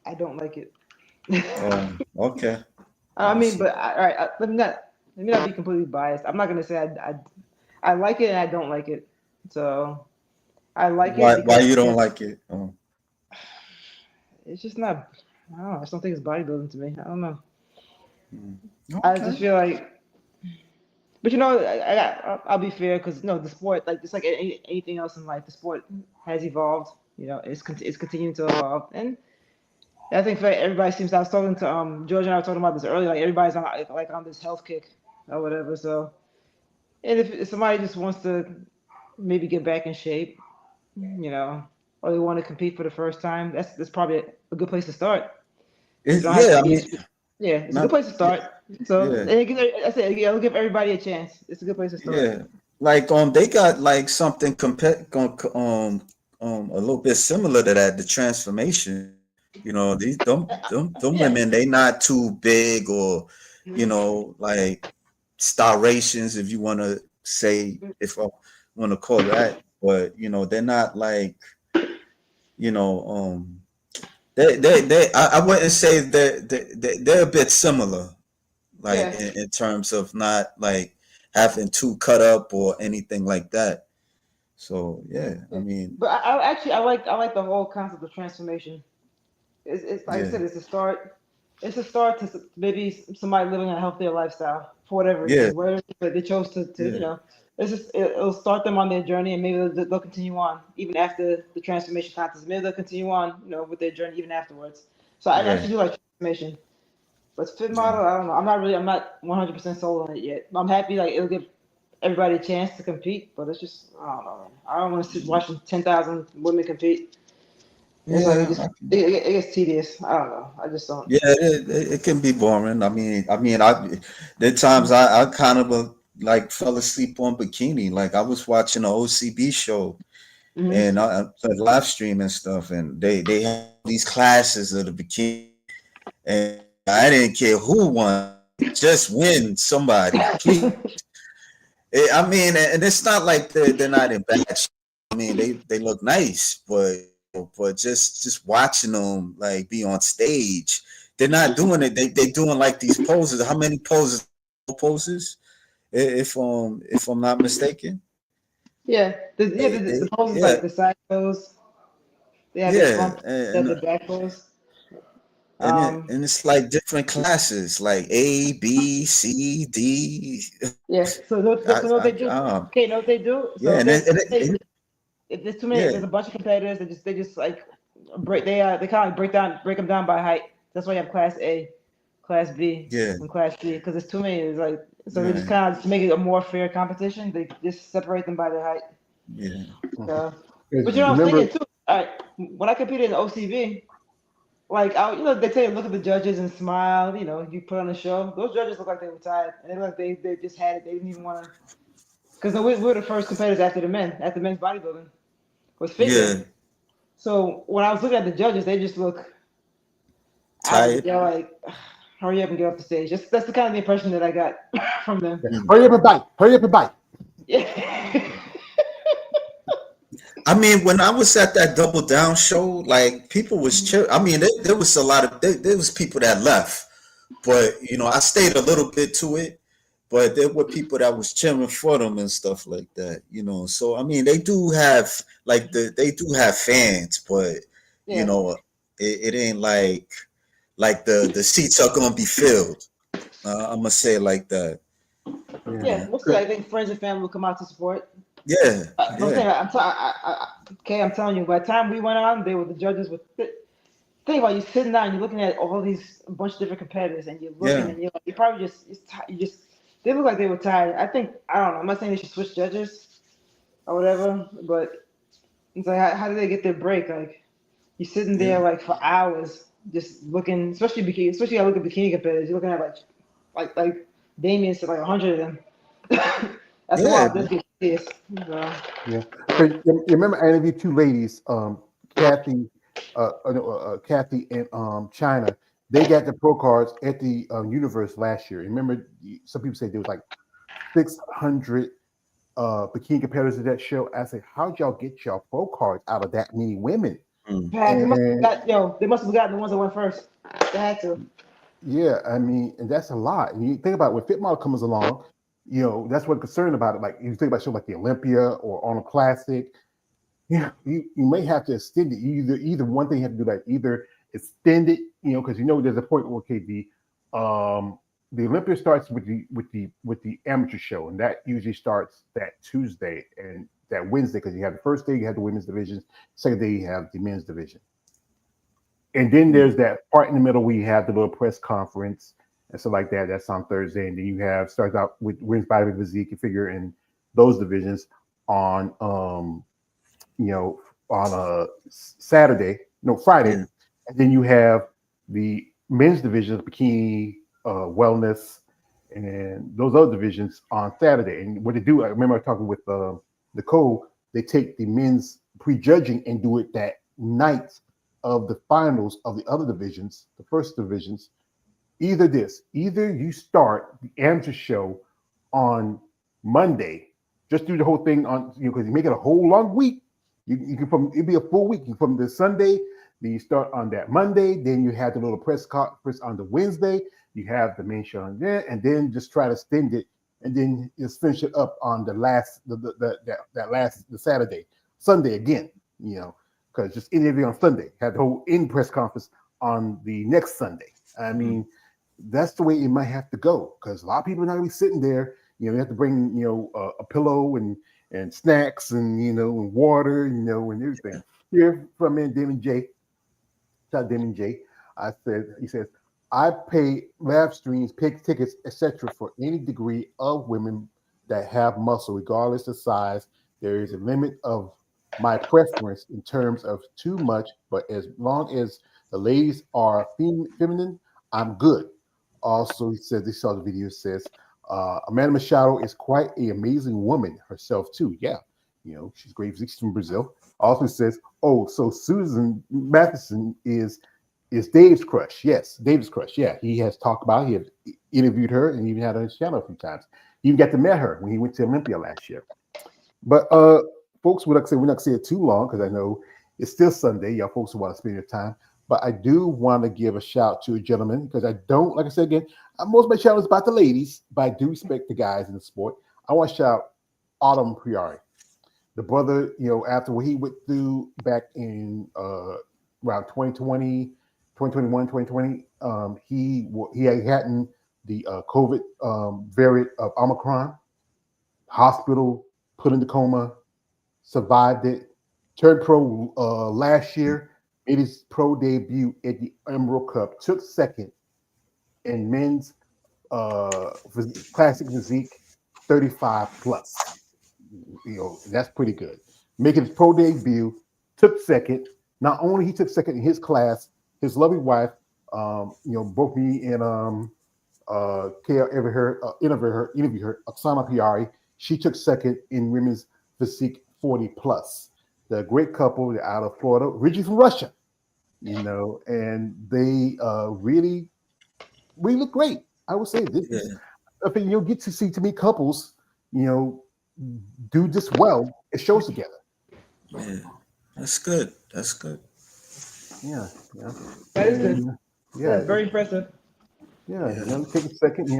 I don't like it. Okay. I mean, but all right. Let me not be completely biased. I'm not gonna say I like it and I don't like it. So I like it. Why you don't like it? It's just not. I don't know. I just don't think it's bodybuilding to me. I don't know. Okay. I just feel like. But I'll be fair because the sport, like just like anything else in life, the sport has evolved. It's continuing to evolve, and I think for everybody seems. I was talking to George and I were talking about this earlier. Like everybody's on this health kick or whatever. So, and if somebody just wants to maybe get back in shape, or they want to compete for the first time, that's probably a good place to start. It's a good place to start. So I said, it'll give everybody a chance. It's a good place to start. Yeah, like they got like something a little bit similar to that, the transformation. These them women, they not too big or like starations, if you want to say, if I want to call it that, but they're not like I wouldn't say they're a bit similar, like in terms of not like having to cut up or anything like that. So I mean, but I like the whole concept of transformation. It's like I said, it's a start. It's a start to maybe somebody living a healthier lifestyle for whatever reason, whatever they chose to It's just it'll start them on their journey, and maybe they'll continue on even after the transformation contest. Maybe they'll continue on, with their journey even afterwards. So I actually do like transformation, but Fit Model, I don't know. I'm not 100% sold on it yet. I'm happy like it'll give everybody a chance to compete, but it's just I don't know. I don't want to sit watching 10,000 women compete. It's it gets tedious. I don't know. I just don't. Yeah, it can be boring. I mean, there times I kind of like fell asleep on bikini. Like I was watching an OCB show, and I live stream and stuff, and they have these classes of the bikini, and I didn't care who won, just win somebody. I mean, and it's not like they're not in bad shape. I mean, they look nice, but just watching them like be on stage, they're not doing it. They doing like these poses. How many poses? If I'm not mistaken. Yeah, the poses like the side pose. They have the front, they have the back pose. And it's like different classes, like A, B, C, D. Yeah. So know what they do? Okay, know what they do? So Yeah, if there's too many, yeah. there's a bunch of competitors. They just like break. They kind of break them down by height. That's why you have class A, class B, and class C because there's too many. It's like so they just kind of to make it a more fair competition. They just separate them by their height. Yeah. So, but you know, what I'm thinking too. All right, when I competed in OCB, like they tell you look at the judges and smile. You know, you put on a show. Those judges look like they were tired, and they look like they just had it. They didn't even want to. Because we were the first competitors after men's bodybuilding was figure. Yeah. So when I was looking at the judges, they just look tired. They're like, hurry up and get off the stage. That's the kind of the impression that I got from them. Hurry up and bite. Hurry up and bite. Yeah. I mean, when I was at that Double Down show, like people was chill. I mean, there was a lot of there was people that left, but I stayed a little bit to it. But there were people that was cheering for them and stuff like that, So I mean, they do have they do have fans, but it ain't like the seats are gonna be filled. I'm gonna say it like that. Yeah, mostly I think friends and family will come out to support. Yeah. I'm telling you, by the time we went on, the judges would think about you sitting down, you're looking at all these bunch of different competitors, and you're looking, and you probably just they look like they were tired. I don't know. I'm not saying they should switch judges or whatever, but it's like how do they get their break? Like you're sitting there like for hours just looking, especially I look at bikini competitors. You're looking at like Damien said, like 100 of them. That's wild. This is. So. Yeah. So you remember I interviewed two ladies, Kathy and China. They got the pro cards at the Universe last year. Remember, some people say there was like 600 bikini competitors at that show. I said, how'd y'all get y'all pro cards out of that many women? They must have gotten the ones that went first. They had to. Yeah, I mean, and that's a lot. And you think about when Fit Model comes along, that's what I'm concerned about it. Like you think about shows like the Olympia or Arnold Classic, you may have to extend it. Either one thing you have to do, like either extend it, because there's a point where the Olympia starts with the amateur show, and that usually starts that Tuesday and that Wednesday, because you have the first day you have the women's division, second day you have the men's division, and then there's that part in the middle where you have the little press conference and stuff like that. That's on Thursday, and then you have starts out with women's body, physique, and figure, and those divisions on on a Friday, and then you have the men's division, bikini, wellness, and those other divisions on Saturday. And what they do, I remember talking with Nicole, they take the men's prejudging and do it that night of the finals of the other divisions, the first divisions. Either you start the amateur show on Monday, just do the whole thing on, because you make it a whole long week. You can it'd be a full week from the Sunday. Then you start on that Monday. Then you have the little press conference on the Wednesday. You have the main show on there, and then just try to extend it, and then just finish it up on the last the Saturday, Sunday again. Because just interview on Sunday, have the whole press conference on the next Sunday. I mean, that's the way it might have to go, because a lot of people are not going to be sitting there. You have to bring a pillow and snacks and and water and everything. Here from Damon J. Shout out Damon J. He says, I pay live streams, pick tickets, etc. for any degree of women that have muscle, regardless of size. There is a limit of my preference in terms of too much, but as long as the ladies are feminine, I'm good. Also, he says, he saw the video, says, Amanda Machado is quite an amazing woman herself too. Yeah, she's great. She's from Brazil. Also says, oh, so Susan Matheson is Dave's crush. Yes, Dave's crush. Yeah, he has talked about it. He has interviewed her and even had her on his channel a few times. He even got to meet her when he went to Olympia last year. But folks, we're not going to say it too long, because I know it's still Sunday. Y'all folks want to spend your time. but I do want to give a shout to a gentleman because I don't, like I said again, most of my channel is about the ladies, but I do respect the guys in the sport. I want to shout Autumn Priori, the brother, after what he went through back in around 2020, 2021, 2020, he had gotten the COVID variant of Omicron, hospital, put in the coma, survived it, turned pro last year, made his pro debut at the Emerald Cup, took second in men's classic physique 35 plus. That's pretty good. Making his pro debut, took second. Not only he took second in his class, his lovely wife, both me and KL interviewed her, Oksana Piari. She took second in women's physique 40 plus. The great couple, they're out of Florida, originally from Russia, and they really look great. I would say this. Yeah. I think you'll get to see to meet couples, do this well. It shows together. Yeah, that's good. That's good. Yeah. That is good. Yeah, That's very impressive. Yeah, take a second.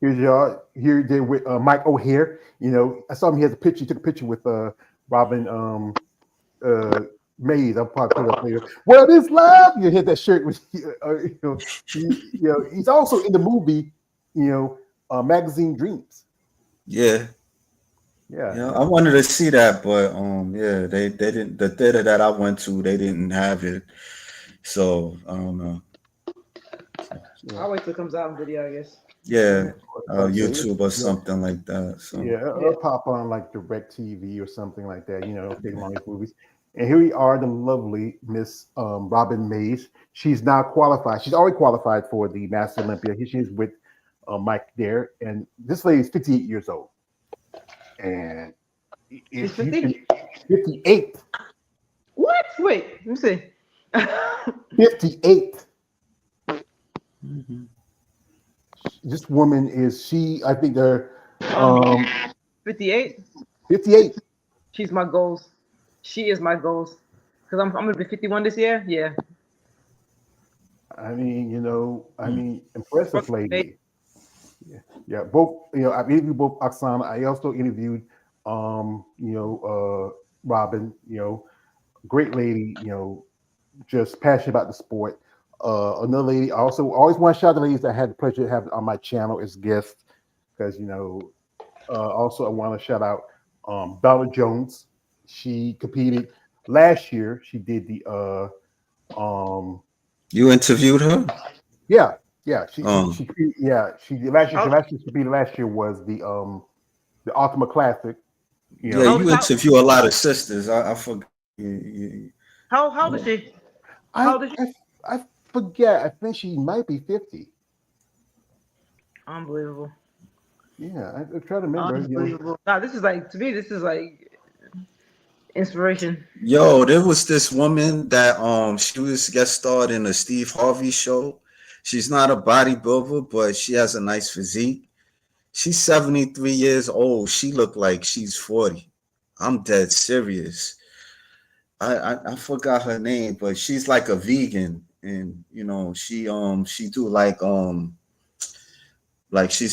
Here's y'all here there with Mike O'Hare. I saw him. He has a picture. He took a picture with Robin Mays. I'll probably put it up later. What is love? You hit that shirt with he's also in the movie. Magazine Dreams. Yeah. I wanted to see that, but they didn't. The theater that I went to, they didn't have it. So I don't know. I'll wait till it comes out in video, I guess. Yeah, YouTube or something like that. So. It'll pop on like DirecTV or something like that. Big long movies. And here we are, the lovely Miss Robin Mays. She's now qualified. She's already qualified for the Master Olympia. Here she is with Mike there, and this lady is 58 years old. And She's 50? 58. What? Wait, let me see. 58. This woman is I think they're 58. 58. She's my goals. She is my goals. Because I'm gonna be 51 this year. Yeah. I mean, impressive lady. Yeah. Both, I've interviewed both Oksana. I also interviewed Robin, great lady, just passionate about the sport. Another lady, I also always want to shout out the ladies that I had the pleasure of having on my channel as guests, because also I want to shout out Donna Jones. She competed last year. She did the You interviewed her? Yeah. She did last year. Last year was the Ultima Classic. You interview a lot of sisters. I forgot. How old is she? I forget. I think she might be 50. Unbelievable. Yeah, I'm trying to remember. Unbelievable. Nah, this is like inspiration. Yo, there was this woman that she was guest starred in a Steve Harvey show. She's not a bodybuilder, but she has a nice physique. She's 73 years old. She looked like she's 40. I'm dead serious. I forgot her name, but she's like a vegan, and she do like she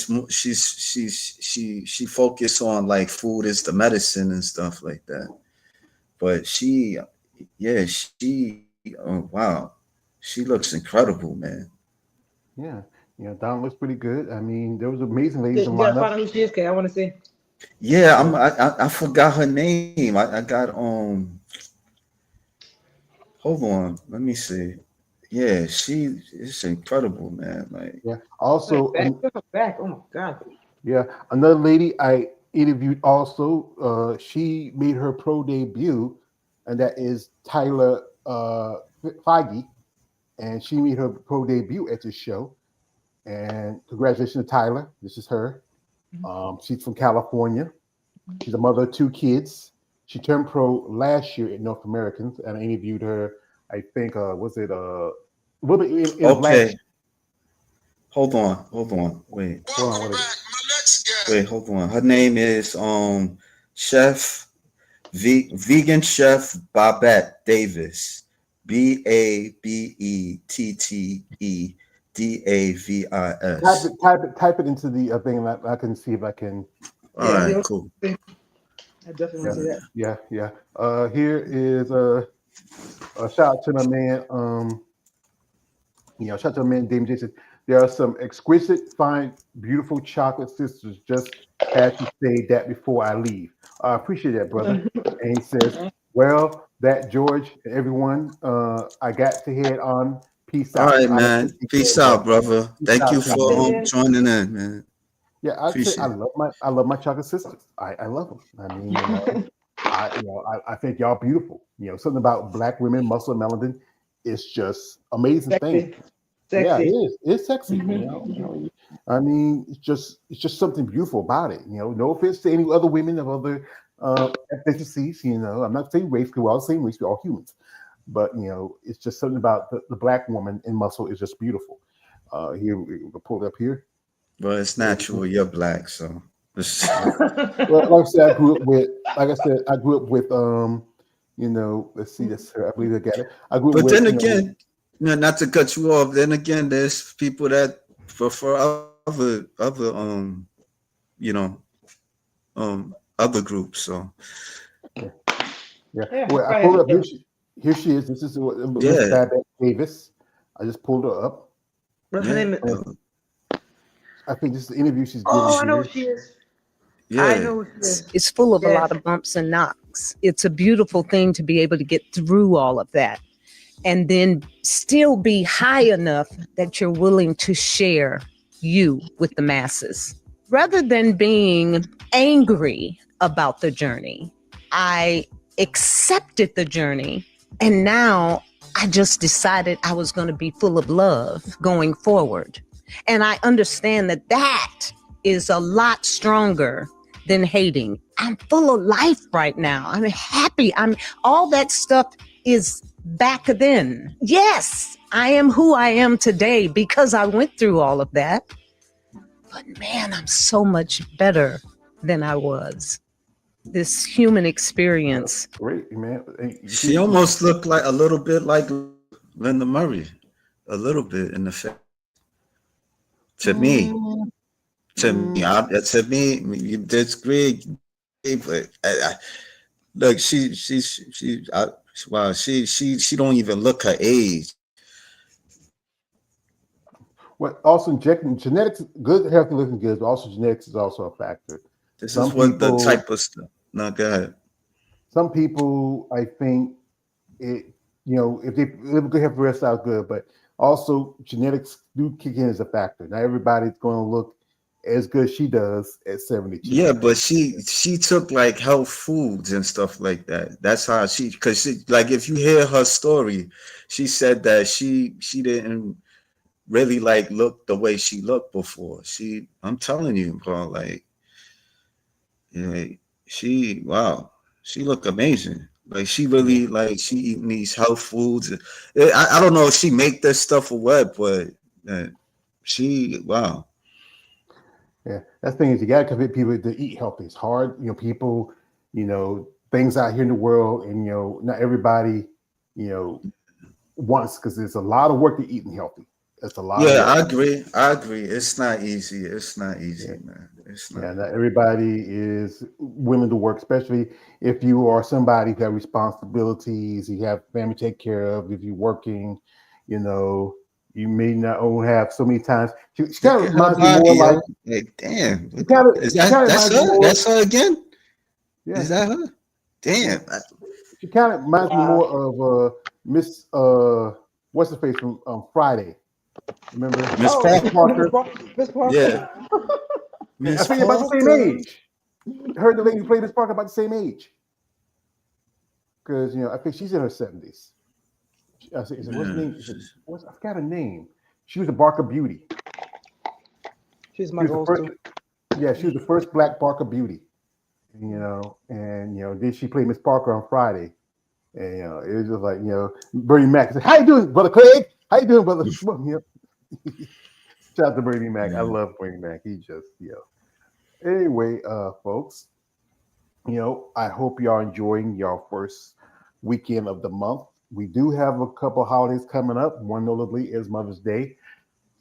focus on like food is the medicine and stuff like that. But wow, she looks incredible, man. Yeah, Don looks pretty good. I mean, there was amazing ladies in You gotta lineup. find out who she is, Kay. I want to see. Yeah, I forgot her name. I got hold on, let me see. Yeah, it's incredible, man. Like Also, back. Oh my god. yeah, another lady I interviewed also. She made her pro debut, and that is Tyler Feige, and she made her pro debut at this show. And congratulations to Tyler. This is her. She's from California. She's a mother of 2 kids. She turned pro last year at North Americans, and I interviewed her. I think was it a little bit in okay. Hold on. Wait. Hold on. Her name is Chef Vegan Chef Babette Davis. BABETTEDAVIS. Type it into the thing, and I can see if I can. All right, cool. I definitely want to see that. Yeah. Here is a shout out to my man. Shout out to my man Damon Jason. There are some exquisite, fine, beautiful chocolate sisters. Just had to say that before I leave. I appreciate that, brother. And he says, "Well, that George and everyone, I got to head on. Peace All out." right, man. Peace out, brother. Thank you for joining in, man. Yeah, I'd say I love my chocolate sisters. I love them. I mean, I think y'all beautiful. Something about black women, muscle and melanin, it's just amazing thing. Yeah, it is. It's sexy. I mean, it's just something beautiful about it. No offense to any other women of other ethnicities. I'm not saying race, because we're all the same race. We're all humans. But it's just something about the black woman in muscle is just beautiful. Here we'll pull it up here. Well, it's natural. You're black, so. Well, like I said, I grew up with. Let's see this. I believe I got it. I grew up but with. Then again, not to cut you off. Then again, there's people that prefer other other groups. So. Yeah. Well, I pulled up. Here she is. This is Miss Babette Davis. I just pulled her up. What's her name? I think this is the interview she's giving. Oh, I know who she is. Yeah. I know who she is. It's full of a lot of bumps and knocks. It's a beautiful thing to be able to get through all of that and then still be high enough that you're willing to share you with the masses. Rather than being angry about the journey, I accepted the journey, and now I just decided I was going to be full of love going forward. And I understand that is a lot stronger than hating. I'm full of life right now. I'm happy. All that stuff is back then. Yes, I am who I am today because I went through all of that. But man, I'm so much better than I was. This human experience. Great, man. She almost looked like a little bit like Linda Murray, a little bit in the face. To me, you disagree, but look, she don't even look her age. Well, also genetics, good, healthy looking good, but also genetics is also a factor. This is what the type of stuff. No, go ahead. Some people, I think, if they live a good healthy lifestyle, good, but also genetics do kick in as a factor. Not everybody's going to look as good as she does at 72. Yeah, but she took like health foods and stuff like that. That's how because she, like, if you hear her story, she said that she didn't really like look the way she looked before. I'm telling you, bro, like, she looked amazing. Like, she really, like, she eating these health foods. I don't know if she make this stuff or what, but wow. Yeah, that's the thing is you gotta convince people to eat healthy. It's hard, people, things out here in the world, and not everybody, wants, because there's a lot of work to eating healthy. It's a lot. Yeah, I agree. It's not easy, man. It's not. Yeah, not everybody is willing to work, especially if you are somebody who has responsibilities, you have family to take care of. If you're working, you may not have so many times. She kind of reminds me more like, damn. That's her again? Yeah. Is that her? Damn. She kind of reminds me more of Miss what's her face from Friday. Remember Miss Parker? Miss Parker. Yeah. I think about the same age. I heard the lady who played Miss Parker about the same age. Because I think she's in her 70s. What's her name? I forgot her name. She was a Barker Beauty. She's my goal too. Yeah, she was the first Black Barker Beauty. And then she played Miss Parker on Friday. And it was just like, Bernie Mac said, "How you doing, brother Craig? How you doing, brother?" Shout out to Bernie Mac. I love Bernie Mac. He just, Anyway, folks, I hope y'all enjoying your first weekend of the month. we do have a couple holidays coming up. One notably is Mother's Day.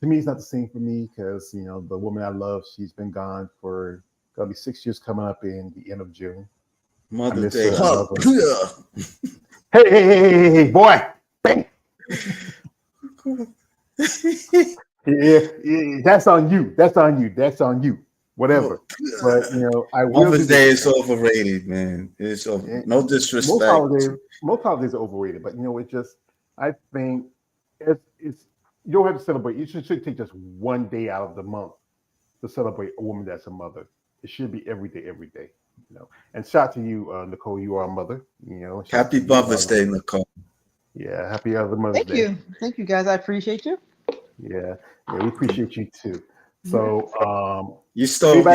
To me, it's not the same for me because the woman I love, she's been gone for gonna be 6 years coming up in the end of June. Mother's miss Day. her. I Huh. love Hey, boy! Bang! Yeah, that's on you. That's on you. That's on you. Whatever. But I will. Mother's Day is overrated, man. It's over. No disrespect. Most holidays are overrated, but it just I think it's you don't have to celebrate. You should take just one day out of the month to celebrate a woman that's a mother. It should be every day, every day. And shout to you, Nicole. You are a mother. Happy Mother's Day, Nicole. Yeah, happy other Mother's Day. Thank you, guys. I appreciate you. Yeah, we appreciate you too. So, you took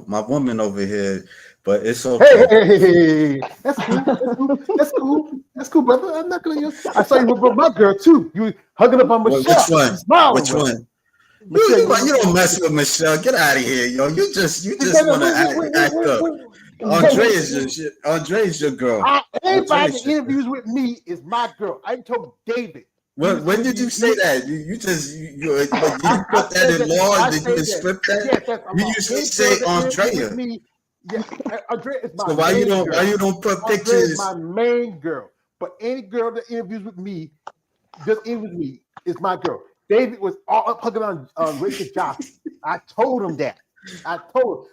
my woman over here, but it's okay. Hey, that's cool. That's cool, brother. I'm not gonna. I saw you with my girl too. You hugging up on Michelle. Which one? You don't mess with Michelle. Get out of here, yo. You just want to act up. Andre's your girl. Anybody that interviews with me is my girl. I told David. When did you say that? You put that in law? Did you script that? Yes, you usually say Andrea. Yes, Andrea is my. So why you don't put pictures? Andrea is my main girl. But any girl that interviews with me, just interviews with me, is my girl. David was all up hugging on Rachel Johnson. I told him that. I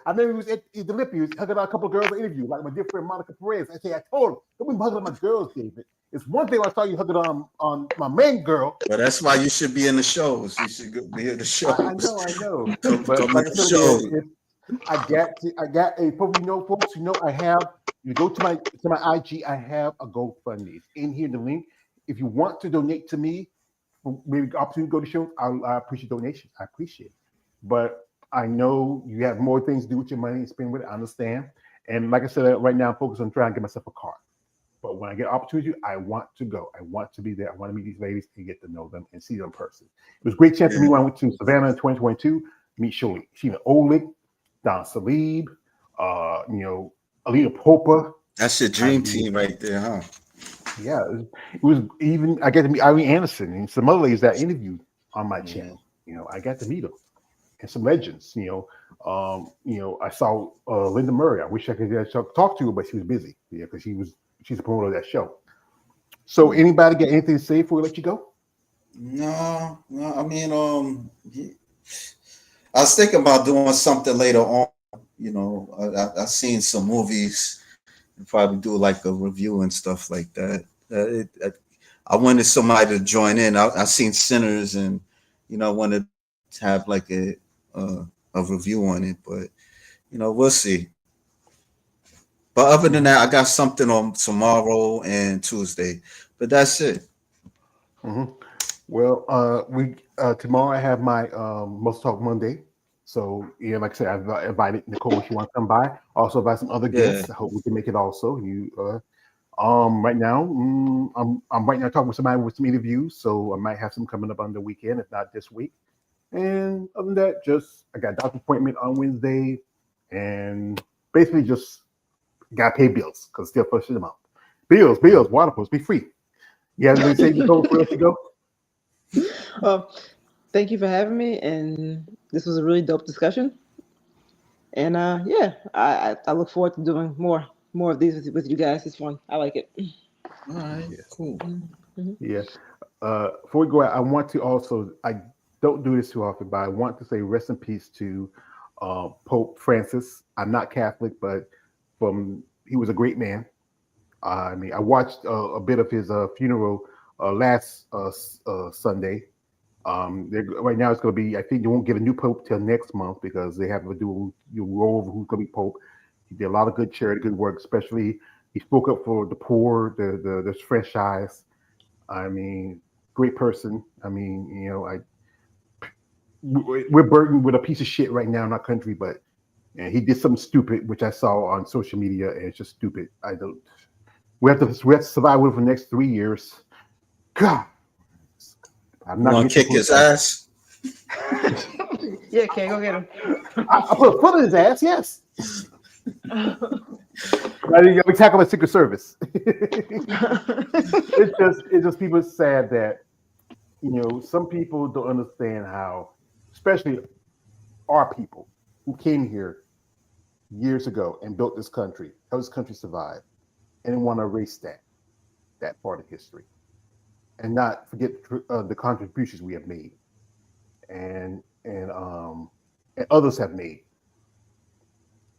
remember he was at the Lip. He was hugging on a couple of girls in the interview, like my dear friend Monica Perez. I told him, don't be hugging on my girls, David. It's one thing when I saw you hugging on my main girl. But that's why you should be in the shows. You should be in the shows. I know. But like I said, I got a folks. I have. You go to my IG. I have a GoFundMe. It's in here. The link. If you want to donate to me, maybe opportunity to go to shows. I appreciate donations. I appreciate it. But I know you have more things to do with your money and spend with it. I understand. And like I said, right now I'm focused on trying to get myself a car. But when I get opportunity, I want to go. I want to be there. I want to meet these ladies and get to know them and see them in person. It was a great chance for me when I went to Savannah in 2022. Meet Sheena Olick, Don Salib, Alina Popa. That's your dream team right there, huh? Yeah, it was even. I got to meet Irene Anderson and some other ladies that I interviewed on my channel. I got to meet them and some legends. I saw Linda Murray. I wish I could talk to her, but she was busy. Yeah, because she's a promoter of that show. So, anybody got anything to say before we let you go? No. I mean, I was thinking about doing something later on. I've seen some movies and probably do like a review and stuff like that. I wanted somebody to join in. I seen Sinners, and I wanted to have like a review on it, but we'll see. But other than that, I got something on tomorrow and Tuesday. But that's it. Mm-hmm. Well, tomorrow I have my Most Talk Monday. So like I said, I've invited Nicole if she wants to come by. Also invite some other guests. I hope we can make it also. Right now, I'm right now talking with somebody with some interviews, so I might have some coming up on the weekend, if not this week. And other than that, I got a doctor's appointment on Wednesday, and basically just gotta pay bills because still first of the month. Bills, water supposed to be free. You have anything to say before we let you go? Thank you for having me, and this was a really dope discussion. And I look forward to doing more of these with you guys. It's fun. I like it. All right, cool. Mm-hmm. Yeah. Before we go out, I want to also, I don't do this too often, but I want to say rest in peace to Pope Francis. I'm not Catholic, but he was a great man. I watched a bit of his funeral last Sunday. Right now it's going to be, I think they won't get a new pope till next month because they have to do roll over who's going to be pope. He did a lot of good charity, good work, especially he spoke up for the poor, the disenfranchised. Great person. We're burdened with a piece of shit right now in our country, but he did something stupid, which I saw on social media, and it's just stupid. We have to survive with it for the next 3 years. God. I'm not gonna kick his ass. Yeah, okay, go get him. I put a foot in his ass, yes. We tackle the Secret Service. It's just people sad that some people don't understand how, especially our people who came here years ago and built this country, how this country survived, and want to erase that part of history, and not forget the contributions we have made, and others have made,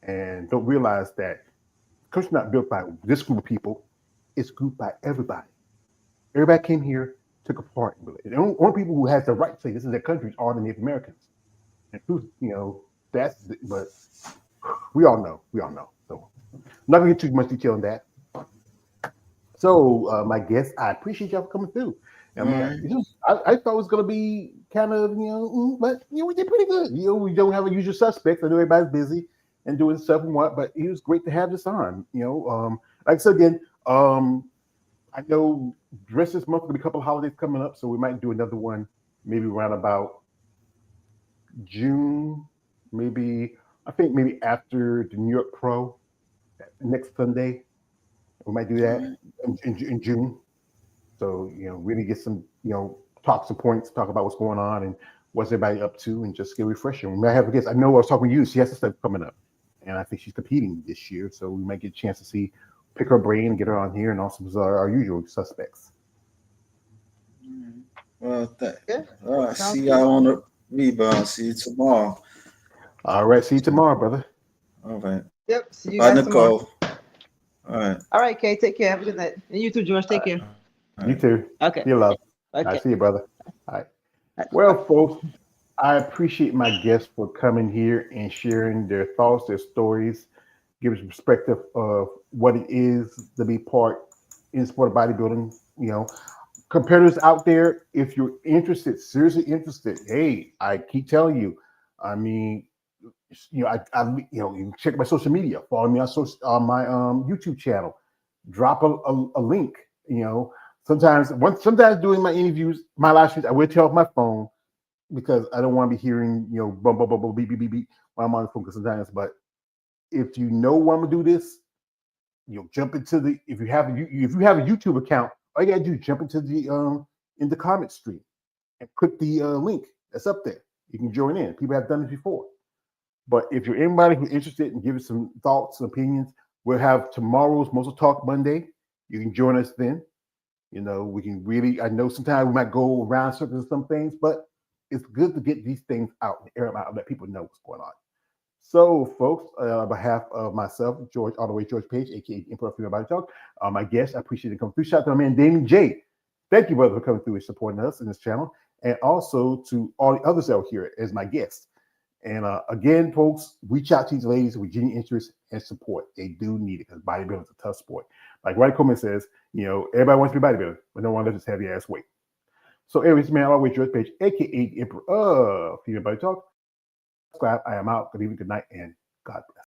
and don't realize that the country's not built by this group of people; it's grouped by everybody. Everybody came here, took a part in it. The only people who has the right to say this is their country are the Native Americans. And but we all know. So I'm not gonna get too much detail on that. So my guests, I appreciate y'all for coming through. I mean, I thought it was gonna be kind of but we did pretty good. We don't have a usual suspects. I know everybody's busy and doing stuff and what, but it was great to have this on. Like I said again, I know the rest of this month will be a couple of holidays coming up, so we might do another one maybe around about June, I think maybe after the New York Pro next Sunday. We might do that in June. So, really get some, talk some points, talk about what's going on and what's everybody up to, and just get refreshing. We might have a guest. I know I was talking with you. She has some stuff coming up, and I think she's competing this year. So we might get a chance to pick her brain and get her on here, and also our usual suspects. Well, see y'all on the rebound. See you tomorrow. All right. See you tomorrow, brother. All right. Yep. See you Bye, guys Nicole. tomorrow. All right. All right, Kay. Take care. Have a good night. And you too, George. Take care. You too. Okay. You love. Okay. I see you, brother. All right. Well, folks, I appreciate my guests for coming here and sharing their thoughts, their stories, give us a perspective of what it is to be part in sport of bodybuilding. Competitors out there, if you're interested, seriously interested, hey, I keep telling you, I mean, you can check my social media, follow me on my YouTube channel, drop a link. Sometimes doing my interviews, my live streams, I will tell off my phone because I don't want to be hearing bum bum bum bum beep beep beep beep while I'm on the phone. Because sometimes, but if you know when I'm gonna do this, jump into if you have a YouTube account, all you gotta do is jump into in the comment stream and click the link that's up there. You can join in. People have done it before. But if you're anybody who's interested in giving some thoughts and opinions, we'll have tomorrow's Muscle Talk Monday. You can join us then. We can really, I know sometimes we might go around circles some things, but it's good to get these things out, air them out, and let people know what's going on. So, folks, on behalf of myself, George Page, aka Emperor Female Body Talk, my guest, I appreciate it coming through. Shout out to my man Damien J. Thank you, brother, for coming through and supporting us in this channel, and also to all the others out here as my guests. And again, folks, reach out to these ladies with genuine interest and support. They do need it because bodybuilding is a tough sport. Like Ronnie Coleman says, everybody wants to be bodybuilder, but no one lets us have your ass weight. So, anyways, man, always George Page, aka the Emperor of Female Body Talk. Subscribe. I am out. Good evening, good night, and God bless.